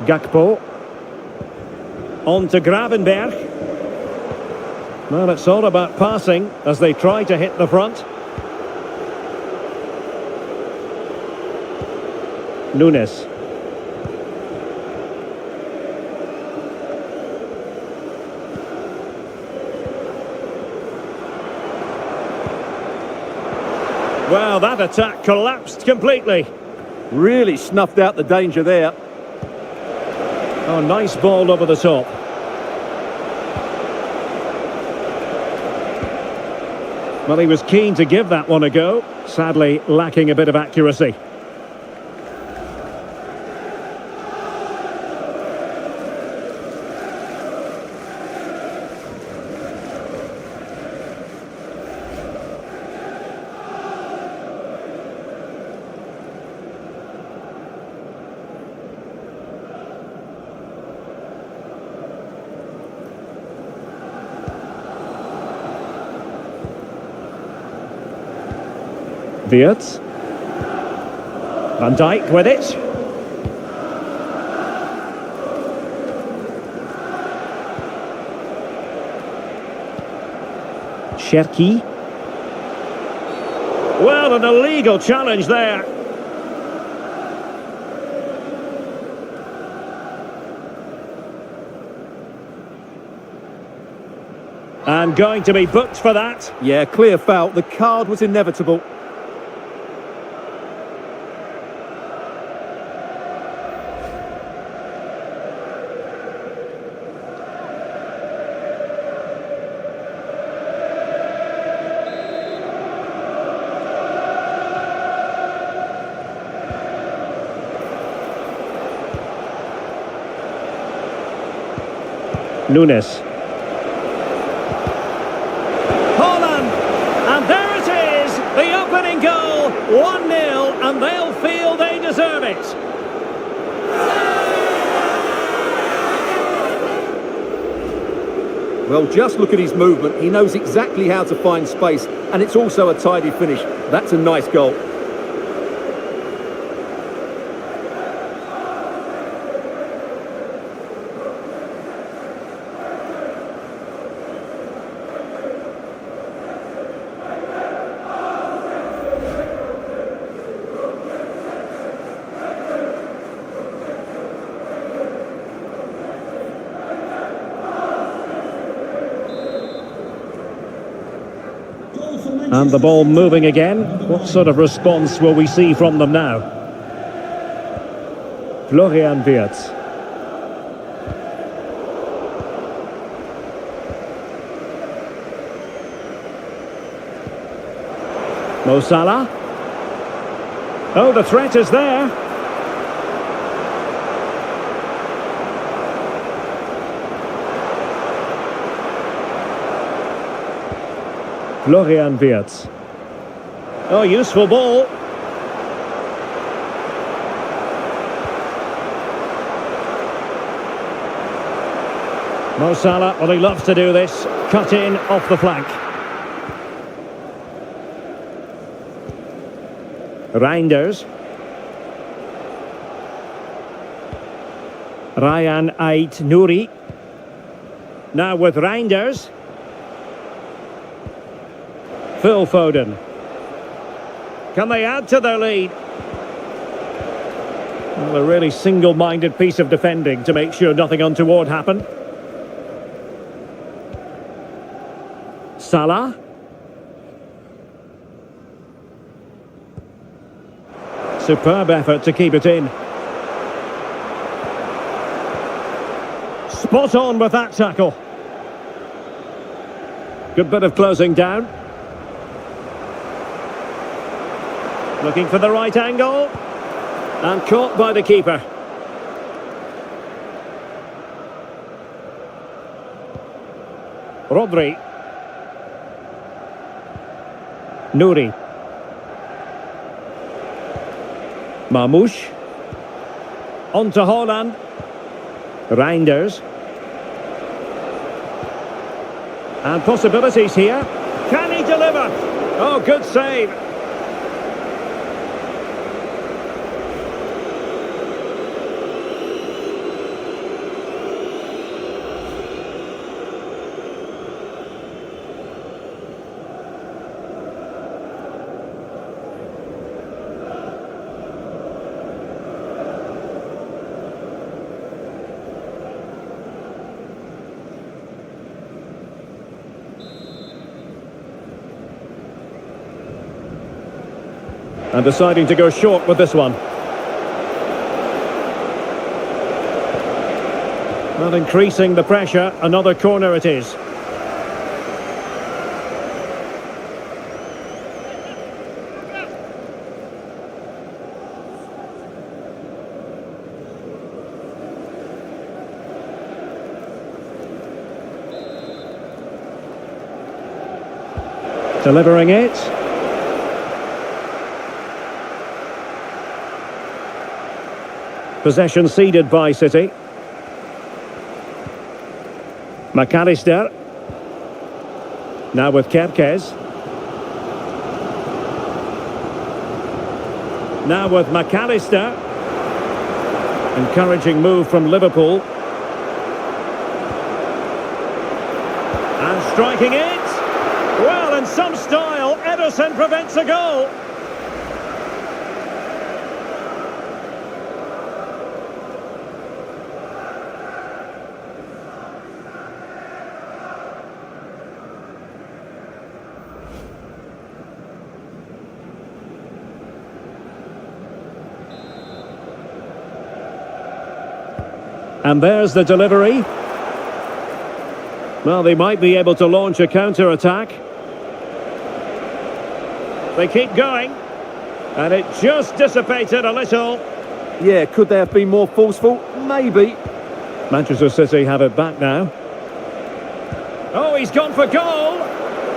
Gakpo. On to Gravenberg. Well, it's all about passing as they try to hit the front. Nunes. Well, that attack collapsed completely. Really snuffed out the danger there. Oh, nice ball over the top. Well, he was keen to give that one a go, sadly lacking a bit of accuracy. Wirtz. Van Dijk with it. Cherki. Well, an illegal challenge there. And going to be booked for that. Yeah, clear foul. The card was inevitable. Nunes. Haaland! And there it is! The opening goal! 1-0, and they'll feel they deserve it. Well, just look at his movement. He knows exactly how to find space, and it's also a tidy finish. That's a nice goal. And the ball moving again. What sort of response will we see from them now? Florian Wirtz. Mo Salah. Oh, the threat is there. Florian Wirtz. Oh, useful ball. Mo Salah, well, he loves to do this. Cut in off the flank. Reinders. Ryan Ait Nouri. Now with Reinders. Phil Foden. Can they add to their lead? Well, a really single-minded piece of defending to make sure nothing untoward happened. Salah. Superb effort to keep it in. Spot on with that tackle. Good bit of closing down. Looking for the right angle. And caught by the keeper. Rodri. Nouri. Mamouche. On to Haaland. Reinders. And possibilities here. Can he deliver? Oh, good save. And deciding to go short with this one. Not increasing the pressure, another corner it is. Delivering it. Possession ceded by City. McAllister. Now with Kerkez. Now with McAllister. Encouraging move from Liverpool. And striking it. Well, in some style, Ederson prevents a goal. And there's the delivery. Well, they might be able to launch a counter-attack. They keep going. And it just dissipated a little. Yeah, could they have been more forceful? Maybe. Manchester City have it back now. Oh, he's gone for goal.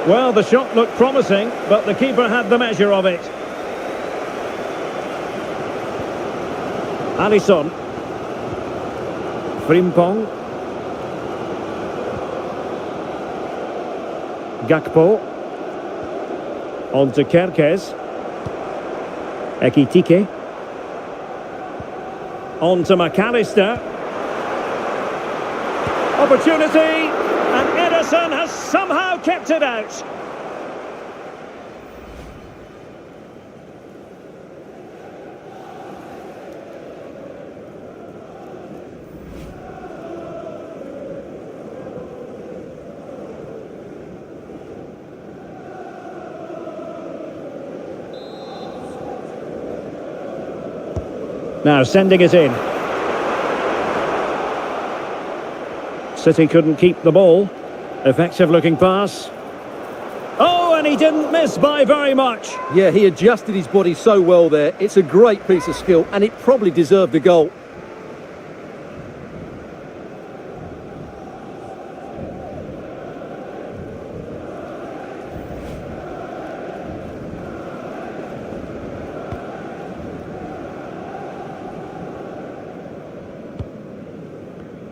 Well, the shot looked promising, but the keeper had the measure of it. Alisson. Frimpong. Gakpo. On to Kerkez. Ekitike. On to McAllister. Opportunity. And Ederson has somehow kept it out. Now sending it in. City couldn't keep the ball. Effective looking pass. Oh, and he didn't miss by very much. Yeah, he adjusted his body so well there. It's a great piece of skill, and it probably deserved a goal.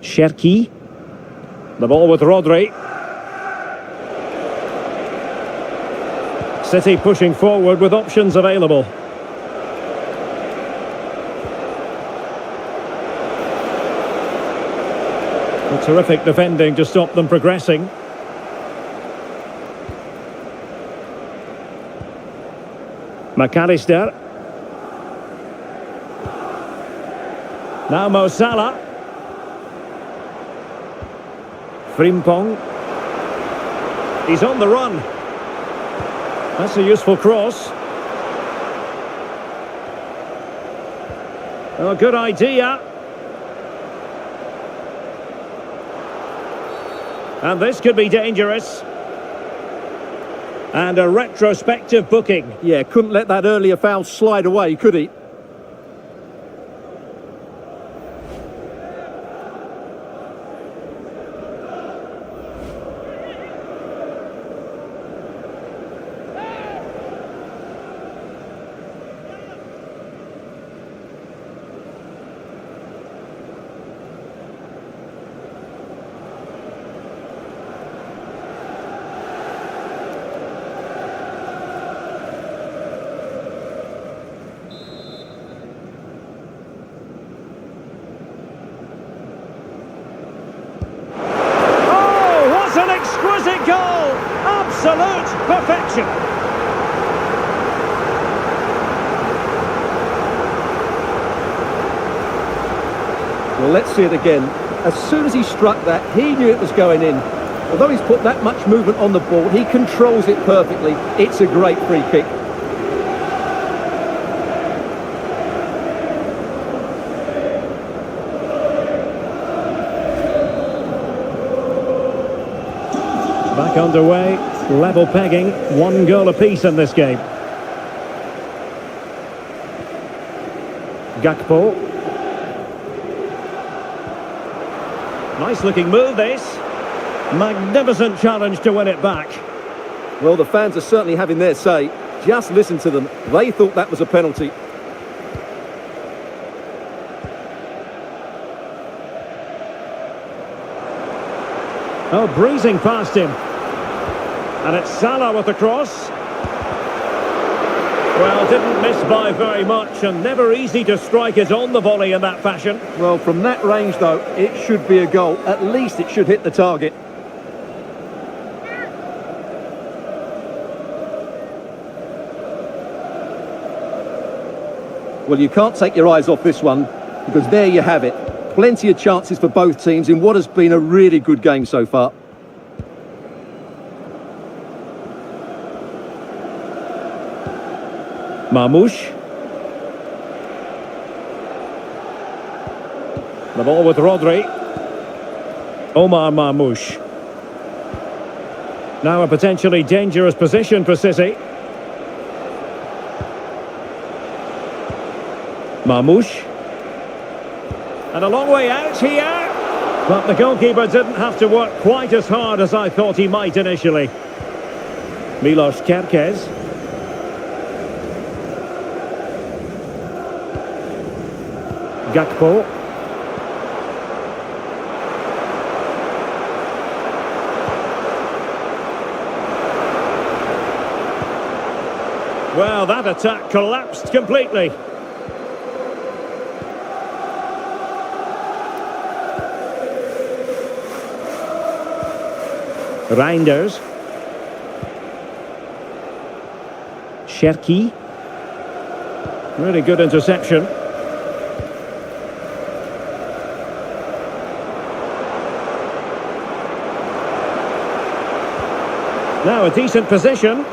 Cherki. The ball with Rodri. City pushing forward with options available. A terrific defending to stop them progressing. McAllister. Now Mo Salah. Frimpong. He's on the run. That's a useful cross. Oh, good idea. And this could be dangerous. And a retrospective booking. Yeah, couldn't let that earlier foul slide away, could he? Exquisite goal! Absolute perfection! Well, let's see it again. As soon as he struck that, he knew it was going in. Although he's put that much movement on the ball, he controls it perfectly. It's a great free kick. Back underway, level pegging, 1 goal apiece in this game. Gakpo. Nice looking move this. Magnificent challenge to win it back. Well, the fans are certainly having their say. Just listen to them. They thought that was a penalty. Oh, breezing past him. And it's Salah with the cross. Well, didn't miss by very much, and never easy to strike it on the volley in that fashion. Well, from that range, though, it should be a goal. At least it should hit the target. Well, you can't take your eyes off this one, because there you have it. Plenty of chances for both teams in what has been a really good game so far. Marmoush. The ball with Rodri. Omar Marmoush. Now a potentially dangerous position for City. Marmoush. And a long way out here. But the goalkeeper didn't have to work quite as hard as I thought he might initially. Milos Kerkez. Gakpo. Well, that attack collapsed completely. Reinders. Cherki. Really good interception. Now a decent position.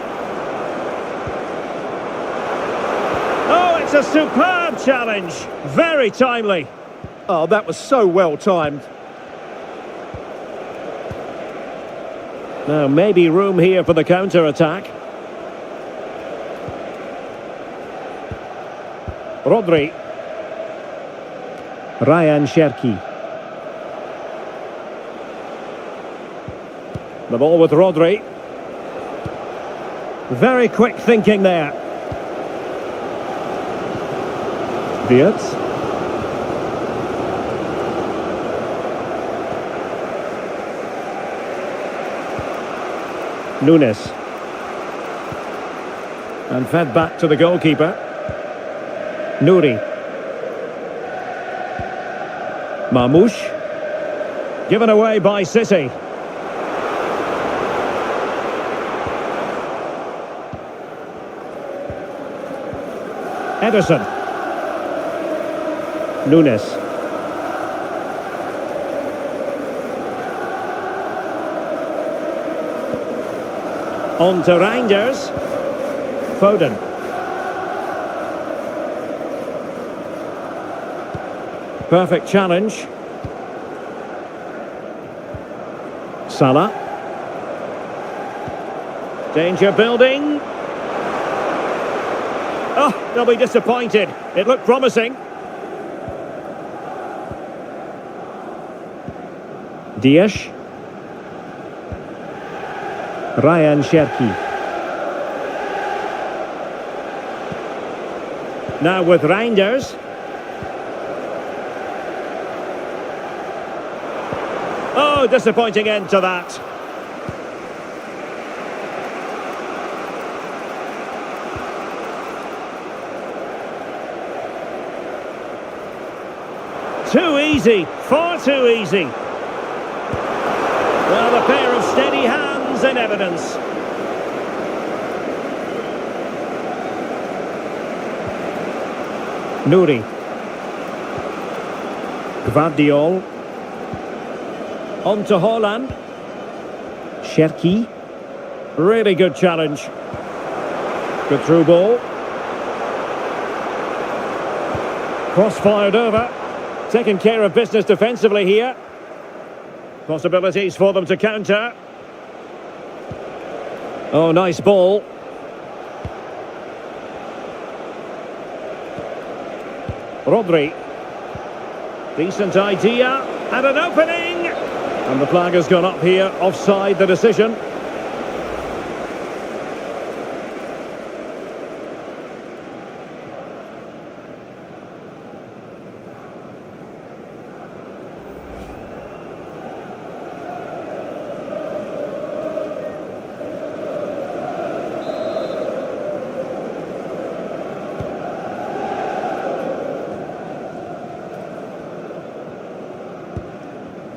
Oh, it's a superb Good challenge. Very timely. Oh, that was so well timed. Now, maybe room here for the counter-attack. Rodri. Ryan Cherki. The ball with Rodri. Very quick thinking there. Wirtz. Nunes. And fed back to the goalkeeper. Nouri. Marmoush. Given away by City. Ederson. Nunes. On to Reinders. Foden. Perfect challenge. Salah. Danger building. Oh, they'll be disappointed. It looked promising. Dias. Ryan Cherki. Now with Reinders. Oh, disappointing end to that. Too easy, far too easy. Well, a pair of steady hands in evidence. Nouri. Gvardiol. On to Haaland. Cherki. Really good challenge. Good through ball. Cross-fired over. Taking care of business defensively here. Possibilities for them to counter. Oh, nice ball. Rodri. Decent idea. And an opening. And the flag has gone up here. Offside the decision.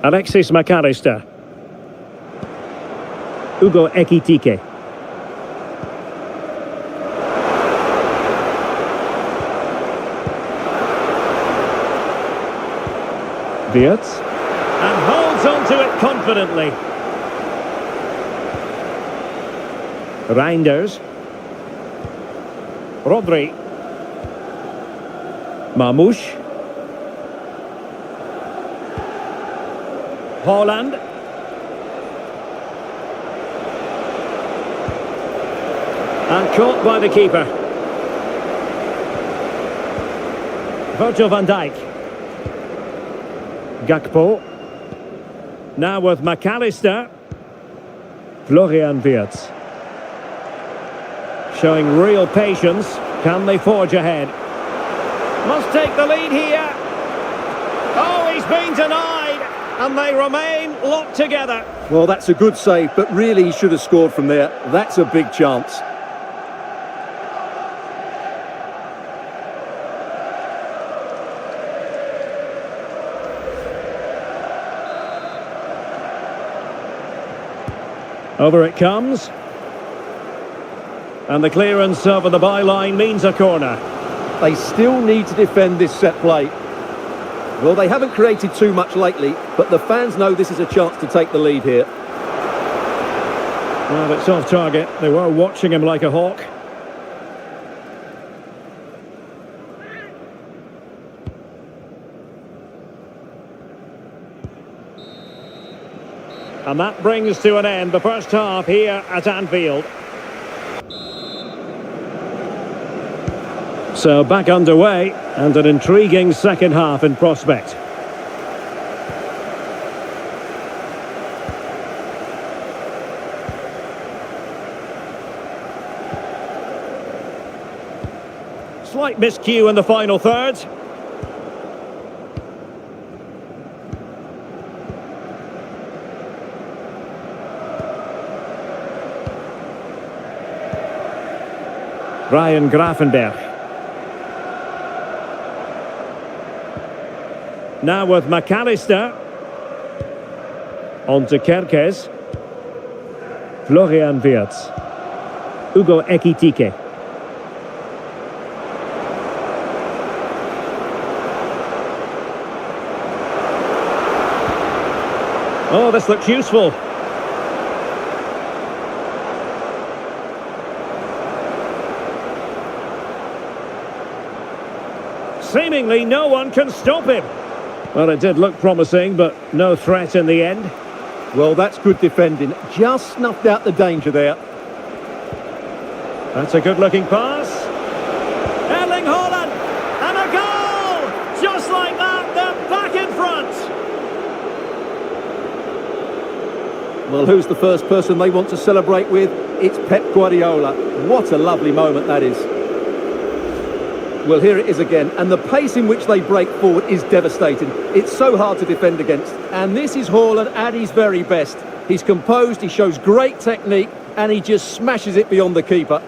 Alexis McAllister. Hugo Ekitike. Wirtz. And holds on to it confidently. Reinders. Rodri. Marmoush. Haaland. And caught by the keeper. Virgil van Dijk. Gakpo. Now with McAllister. Florian Wirtz. Showing real patience. Can they forge ahead? Must take the lead here. Oh, he's been denied. And they remain locked together. Well, that's a good save, but really he should have scored from there. That's a big chance. Over it comes. And the clearance over the byline means a corner. They still need to defend this set play. Well, they haven't created too much lately, but the fans know this is a chance to take the lead here. Well, it's off target. They were watching him like a hawk. And that brings to an end the first half here at Anfield. So back underway, and an intriguing second half in prospect. Slight miscue in the final third. Ryan Gravenberch. Now with McAllister. On to Kerkez. Florian Wirtz. Hugo Ekitike. Oh, this looks useful. Seemingly no one can stop him. Well, it did look promising, but no threat in the end. Well, that's good defending. Just snuffed out the danger there. That's a good-looking pass. Erling Haaland! And a goal! Just like that, they're back in front! Well, who's the first person they want to celebrate with? It's Pep Guardiola. What a lovely moment that is. Well, here it is again, and the pace in which they break forward is devastating. It's so hard to defend against. And this is Haaland at his very best. He's composed, he shows great technique, and he just smashes it beyond the keeper.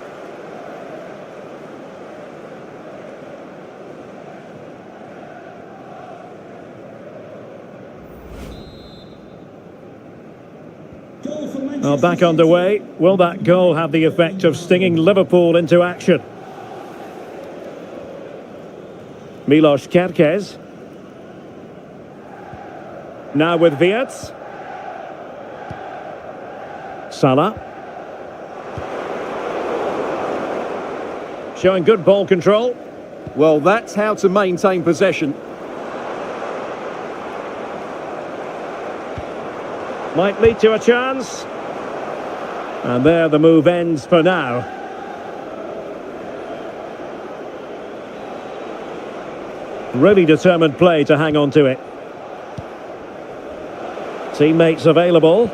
Well, back underway. Will that goal have the effect of stinging Liverpool into action? Milos Kerkez. Now with Wirtz. Salah. Showing good ball control. Well, that's how to maintain possession. Might lead to a chance. And there the move ends for now. Really determined play to hang on to it. Teammates available.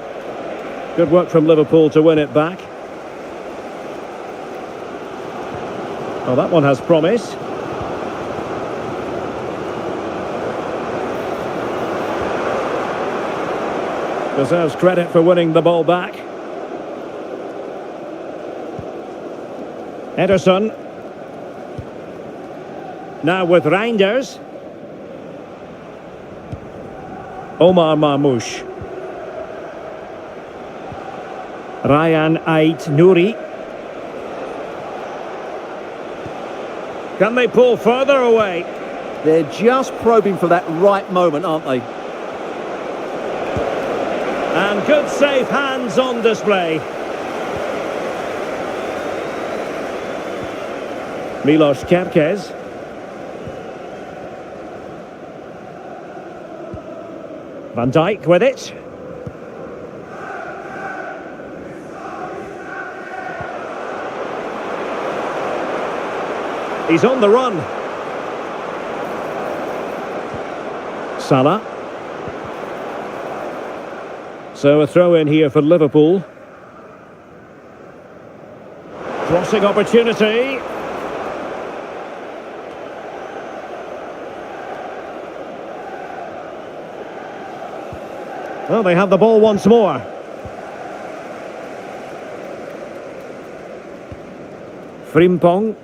Good work from Liverpool to win it back. Oh, that one has promise. Deserves credit for winning the ball back. Ederson. Now with Reinders. Omar Marmoush. Ryan Ait Nouri. Can they pull further away? They're just probing for that right moment, aren't they? And good safe hands on display. Milos Kerkez. Van Dijk with it. He's on the run. Salah. So a throw in here for Liverpool. Crossing opportunity. Well, they have the ball once more. Frimpong.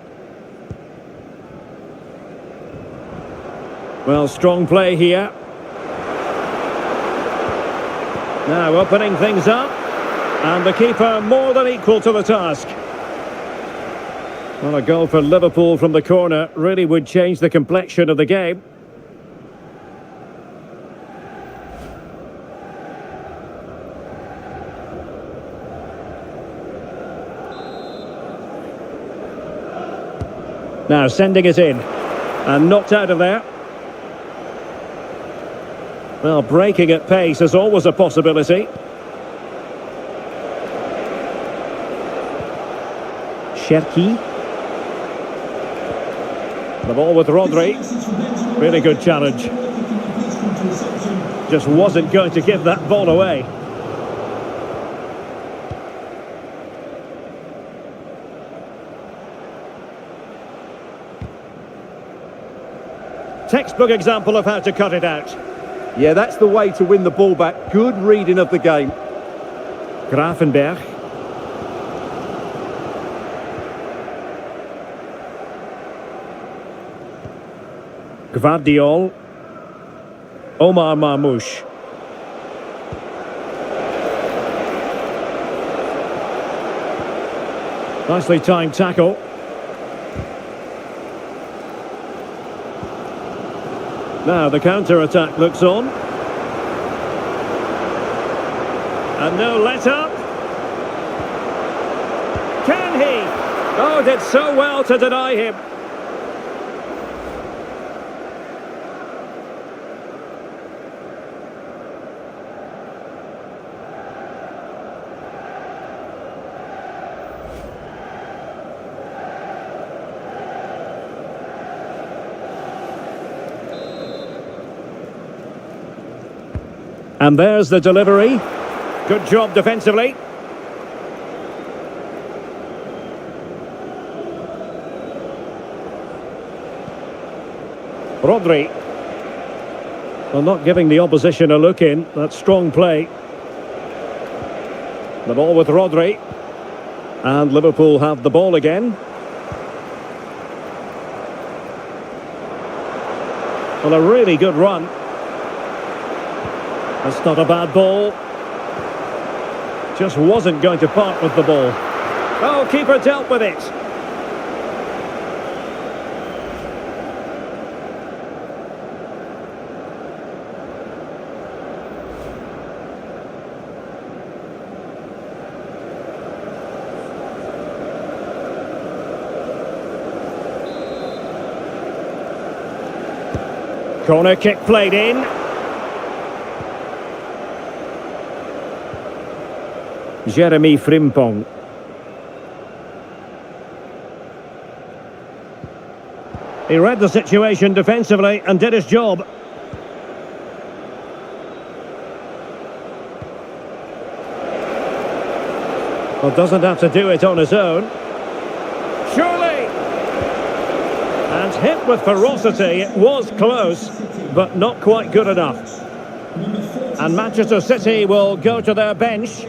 Well, strong play here. Now opening things up. And the keeper more than equal to the task. Well, a goal for Liverpool from the corner really would change the complexion of the game. Now sending it in. And knocked out of there. Well, breaking at pace is always a possibility. Cherki. The ball with Rodri. Really good challenge. Just wasn't going to give that ball away. Textbook example of how to cut it out. Yeah, that's the way to win the ball back. Good reading of the game. Gravenberch. Gvardiol. Omar Marmoush. Nicely timed tackle. Now the counter-attack looks on. And no let-up. Can he? Oh, did so well to deny him. And there's the delivery. Good job defensively. Rodri. Well, not giving the opposition a look in. That's strong play. The ball with Rodri. And Liverpool have the ball again. Well, a really good run. That's not a bad ball. Just wasn't going to part with the ball. Oh, keeper dealt with it. Corner kick played in. Jeremy Frimpong. He read the situation defensively and did his job. Well, doesn't have to do it on his own. Surely! And hit with ferocity. It was close, but not quite good enough. And Manchester City will go to their bench.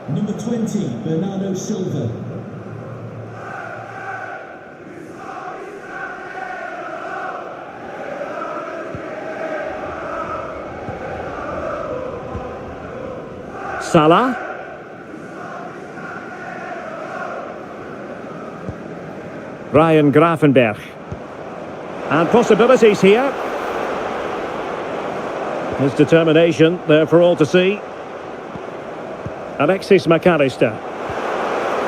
Number 20, Bernardo Silva. Salah. Ryan Gravenberch. And possibilities here. His determination there for all to see. Alexis McAllister.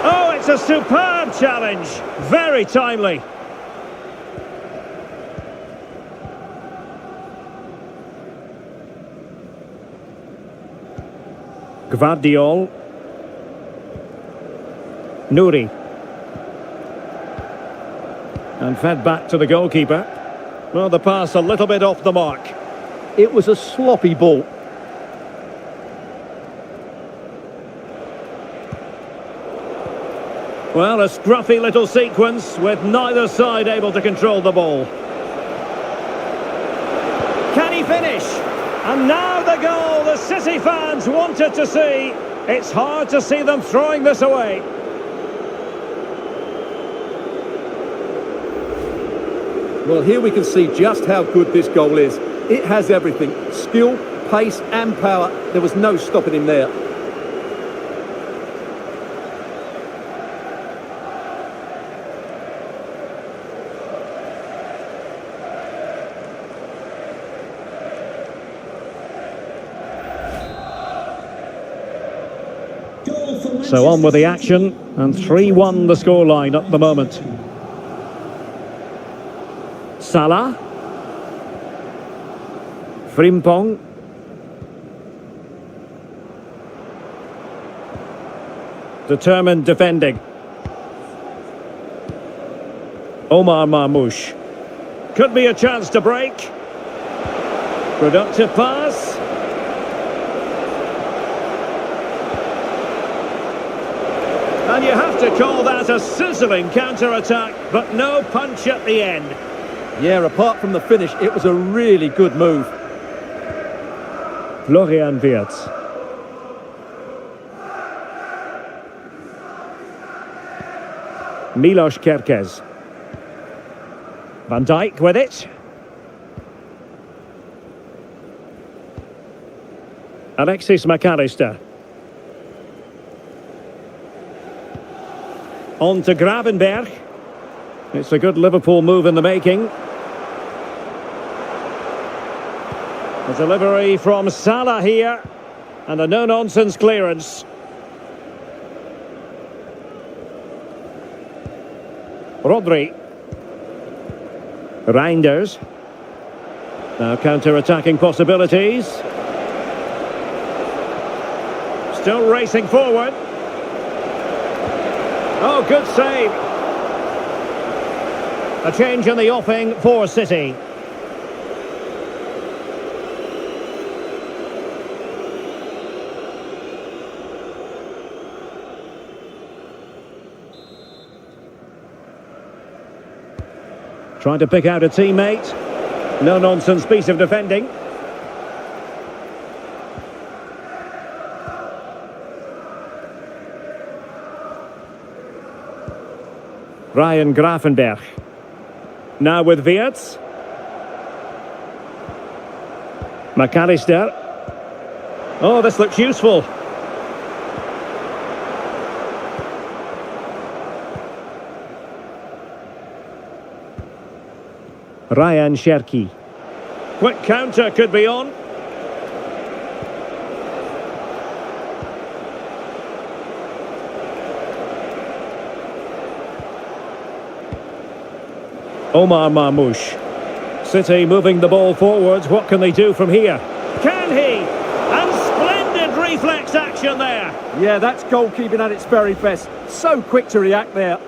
Oh, it's a superb challenge. Very timely. Gvardiol. Nouri. And fed back to the goalkeeper. Well, the pass a little bit off the mark. It was a sloppy ball. Well, a scruffy little sequence with neither side able to control the ball. Can he finish? And now the goal the City fans wanted to see. It's hard to see them throwing this away. Well, here we can see just how good this goal is. It has everything. Skill, pace and power. There was no stopping him there. So on with the action, and 3-1 the scoreline at the moment. Salah. Frimpong. Determined defending. Omar Marmoush. Could be a chance to break. Productive pass. And you have to call that a sizzling counter-attack, but no punch at the end. Yeah, apart from the finish, it was a really good move. Florian Wirtz. Milos Kerkez. Van Dijk with it. Alexis McAllister. On to Gravenberg. It's a good Liverpool move in the making. A delivery from Salah here. And a no-nonsense clearance. Rodri. Reinders. Now counter-attacking possibilities. Still racing forward. Oh, good save. A change in the offing for City. Trying to pick out a teammate. No-nonsense piece of defending. Ryan Gravenberg. Now with Wirtz. McAllister. Oh, this looks useful. Ryan Cherki. Quick counter could be on. Omar Marmoush. City moving the ball forwards. What can they do from here? Can he? And splendid reflex action there. Yeah, that's goalkeeping at its very best. So quick to react there.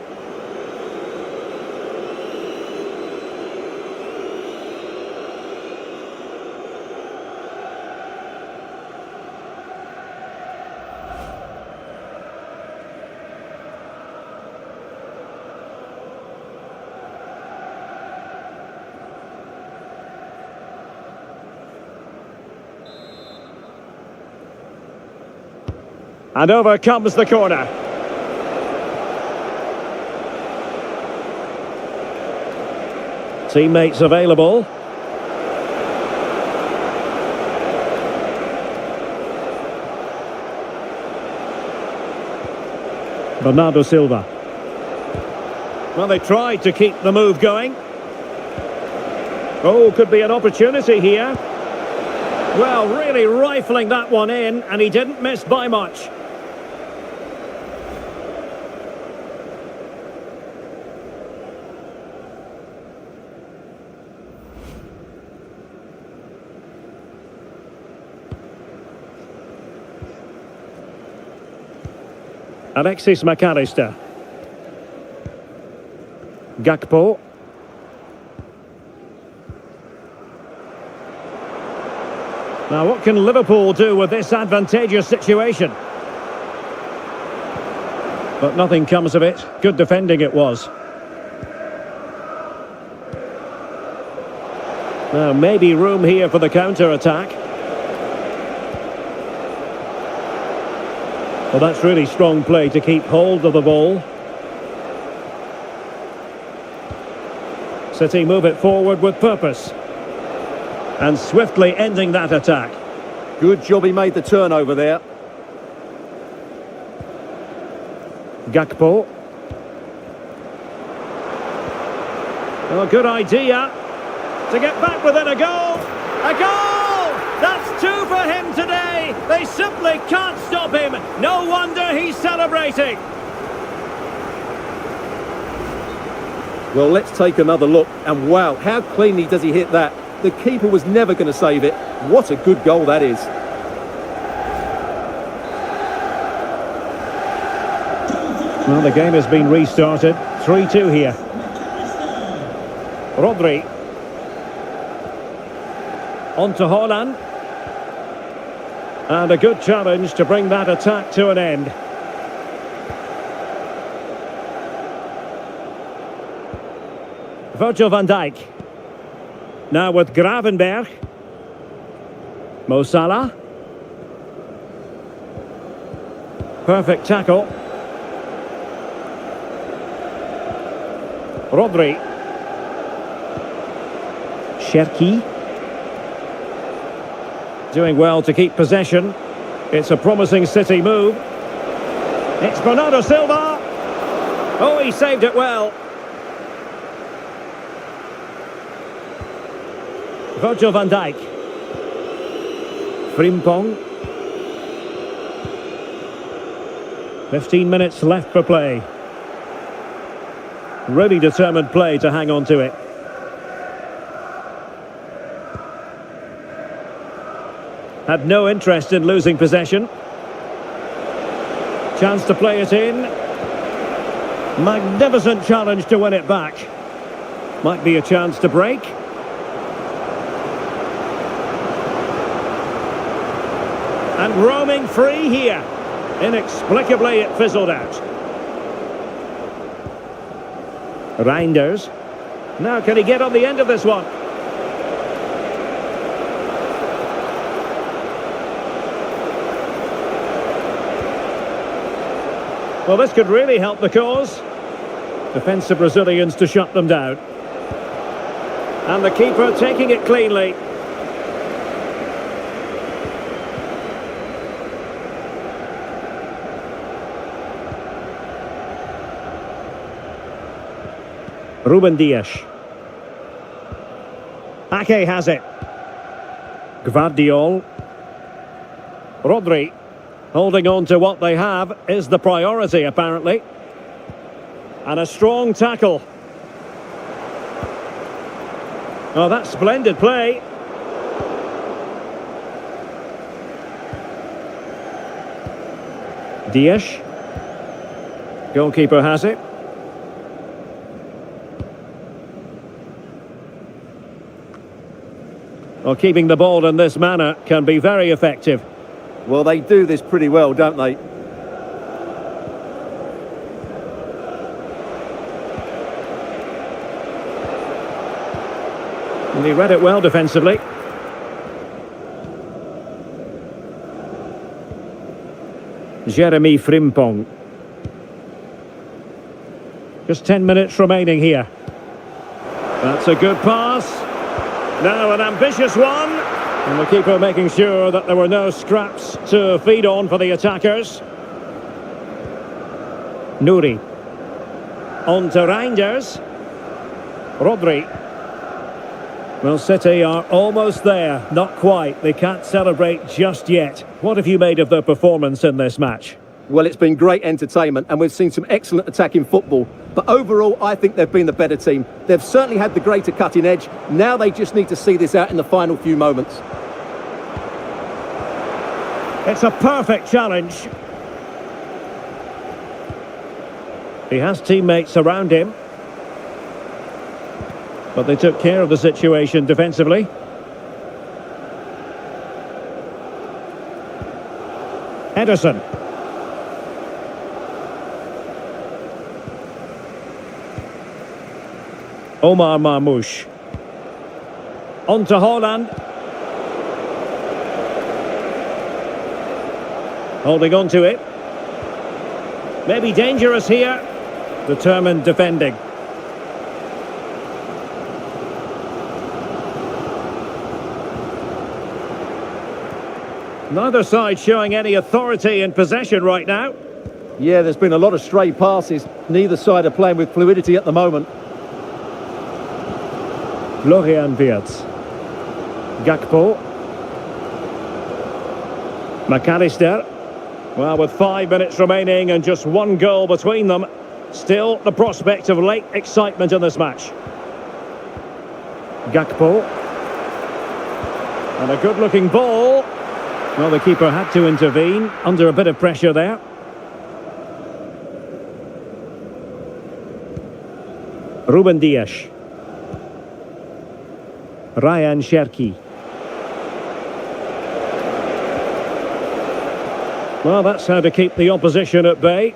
And over comes the corner. Teammates available. Bernardo Silva. Well, they tried to keep the move going. Oh, could be an opportunity here. Well, really rifling that one in, and he didn't miss by much. Alexis McAllister. Gakpo. Now, what can Liverpool do with this advantageous situation? But nothing comes of it. Good defending it was. Now, maybe room here for the counter-attack. Well, that's really strong play to keep hold of the ball. City move it forward with purpose. And swiftly ending that attack. Good job he made the turnover there. Gakpo. Oh, good idea to get back within a goal. A goal! That's two for him today. They simply can't stop him. No wonder he's celebrating. Well, let's take another look. And wow, how cleanly does he hit that? The keeper was never going to save it. What a good goal that is. Well, the game has been restarted. 3-2 here. Rodri. On to Haaland. And a good challenge to bring that attack to an end. Virgil van Dijk. Now with Gravenberg. Mo Salah. Perfect tackle. Rodri. Cherki. Doing well to keep possession. It's a promising City move. It's Bernardo Silva. Oh, he saved it well. Virgil van Dijk. Frimpong. 15 minutes left for play. Really determined play to hang on to it. Had no interest in losing possession. Chance to play it in. Magnificent challenge to win it back. Might be a chance to break. And roaming free here. Inexplicably it fizzled out. Reinders. Now can he get on the end of this one? Well, this could really help the cause. Defensive Brazilians to shut them down. And the keeper taking it cleanly. Ruben Dias. Ake has it. Gvardiol. Rodri. Holding on to what they have is the priority, apparently. And a strong tackle. Oh, that's splendid play. Dias. Goalkeeper has it. Well, keeping the ball in this manner can be very effective. Well, they do this pretty well, don't they? And he read it well defensively. Jeremy Frimpong. Just 10 minutes remaining here. That's a good pass. Now an ambitious one. And the keeper making sure that there were no scraps to feed on for the attackers. Nouri. On to Reinders. Rodri. Well, City are almost there. Not quite. They can't celebrate just yet. What have you made of their performance in this match? Well, it's been great entertainment and we've seen some excellent attacking football. But overall, I think they've been the better team. They've certainly had the greater cutting edge. Now they just need to see this out in the final few moments. It's a perfect challenge. He has teammates around him. But they took care of the situation defensively. Ederson. Omar Marmoush. On to Haaland. Holding on to it. Maybe dangerous here. Determined defending. Neither side showing any authority in possession right now. Yeah, there's been a lot of stray passes. Neither side are playing with fluidity at the moment. Florian Wirtz. Gakpo. McAllister. Well, with 5 minutes remaining and just one goal between them, still the prospect of late excitement in this match. Gakpo. And a good-looking ball. Well, the keeper had to intervene under a bit of pressure there. Ruben Dias. Ryan Cherki. Well, that's how to keep the opposition at bay.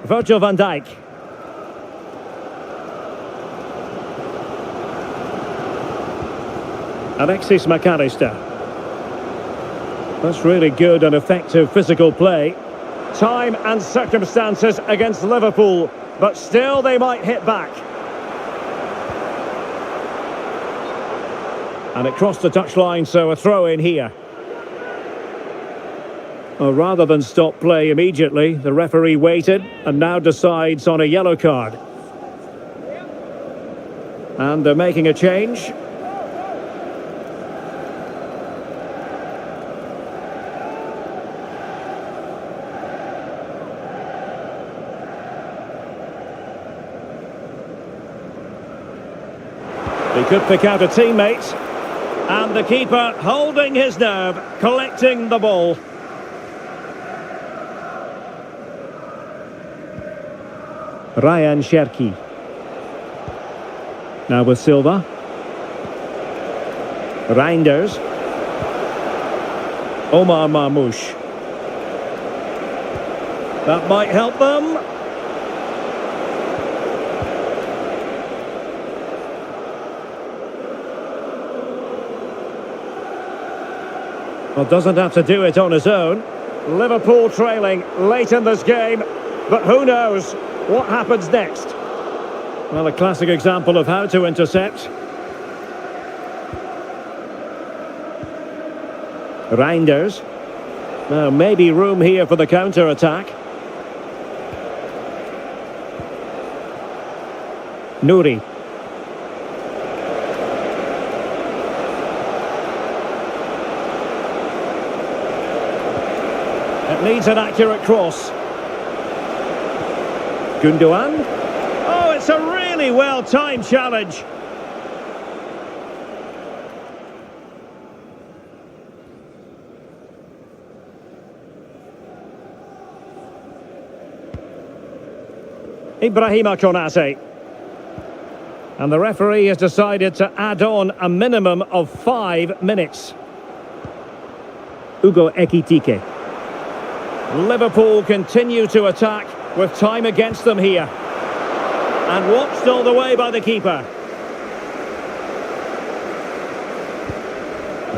Virgil van Dijk. Alexis McAllister. That's really good and effective physical play. Time and circumstances against Liverpool, but still they might hit back. And it crossed the touchline, so a throw in here. Well, rather than stop play immediately, the referee waited and now decides on a yellow card. And they're making a change. He could pick out a teammate. And the keeper holding his nerve, collecting the ball. Ryan Cherki. Now with Silva. Reinders. Omar Marmoush. That might help them. Well, doesn't have to do it on his own. Liverpool trailing late in this game, but who knows what happens next? Well, a classic example of how to intercept. Reinders. Now, maybe room here for the counter-attack. Nouri. It needs an accurate cross. Gundogan. Oh, it's a really well-timed challenge. Ibrahima Konate. And the referee has decided to add on a minimum of 5 minutes. Ugo Ekitike. Liverpool continue to attack with time against them here. And watched all the way by the keeper.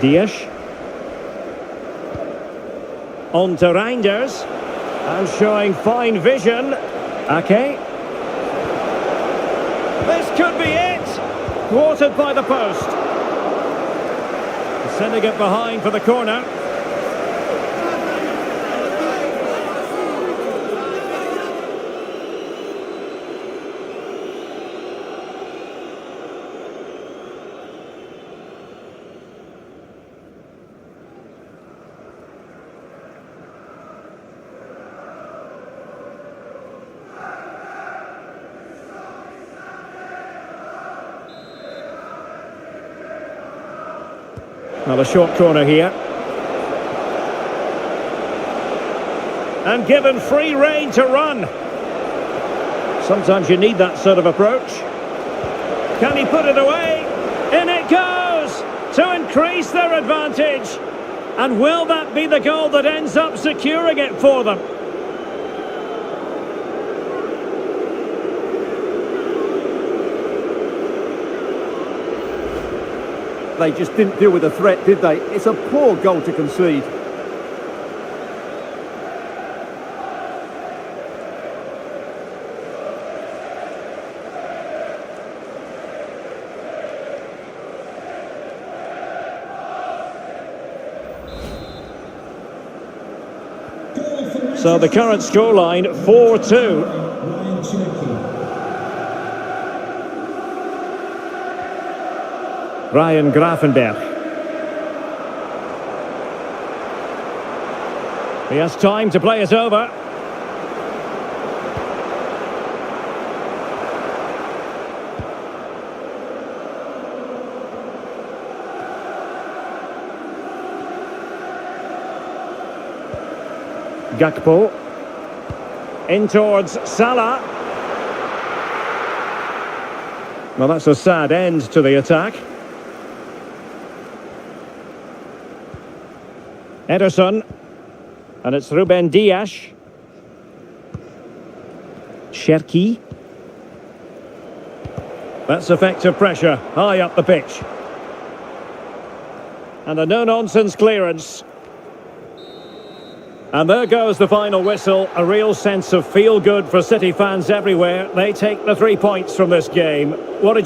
Dias. On to Reinders. And showing fine vision. Ake. This could be it. Thwarted by the post. Sending it behind for the corner. Well, a short corner here. And given free rein to run. Sometimes you need that sort of approach. Can he put it away? In it goes! To increase their advantage. And will that be the goal that ends up securing it for them? They just didn't deal with the threat, did they? It's a poor goal to concede. So the current scoreline, 4-2. Ryan Cherki. Ryan Gravenberch. He has time to play it over. Gakpo. In towards Salah. Well, that's a sad end to the attack. Ederson. And it's Ruben Dias. Cherki. That's effective pressure, high up the pitch. And a no-nonsense clearance. And there goes the final whistle. A real sense of feel-good for City fans everywhere. They take the 3 points from this game. What a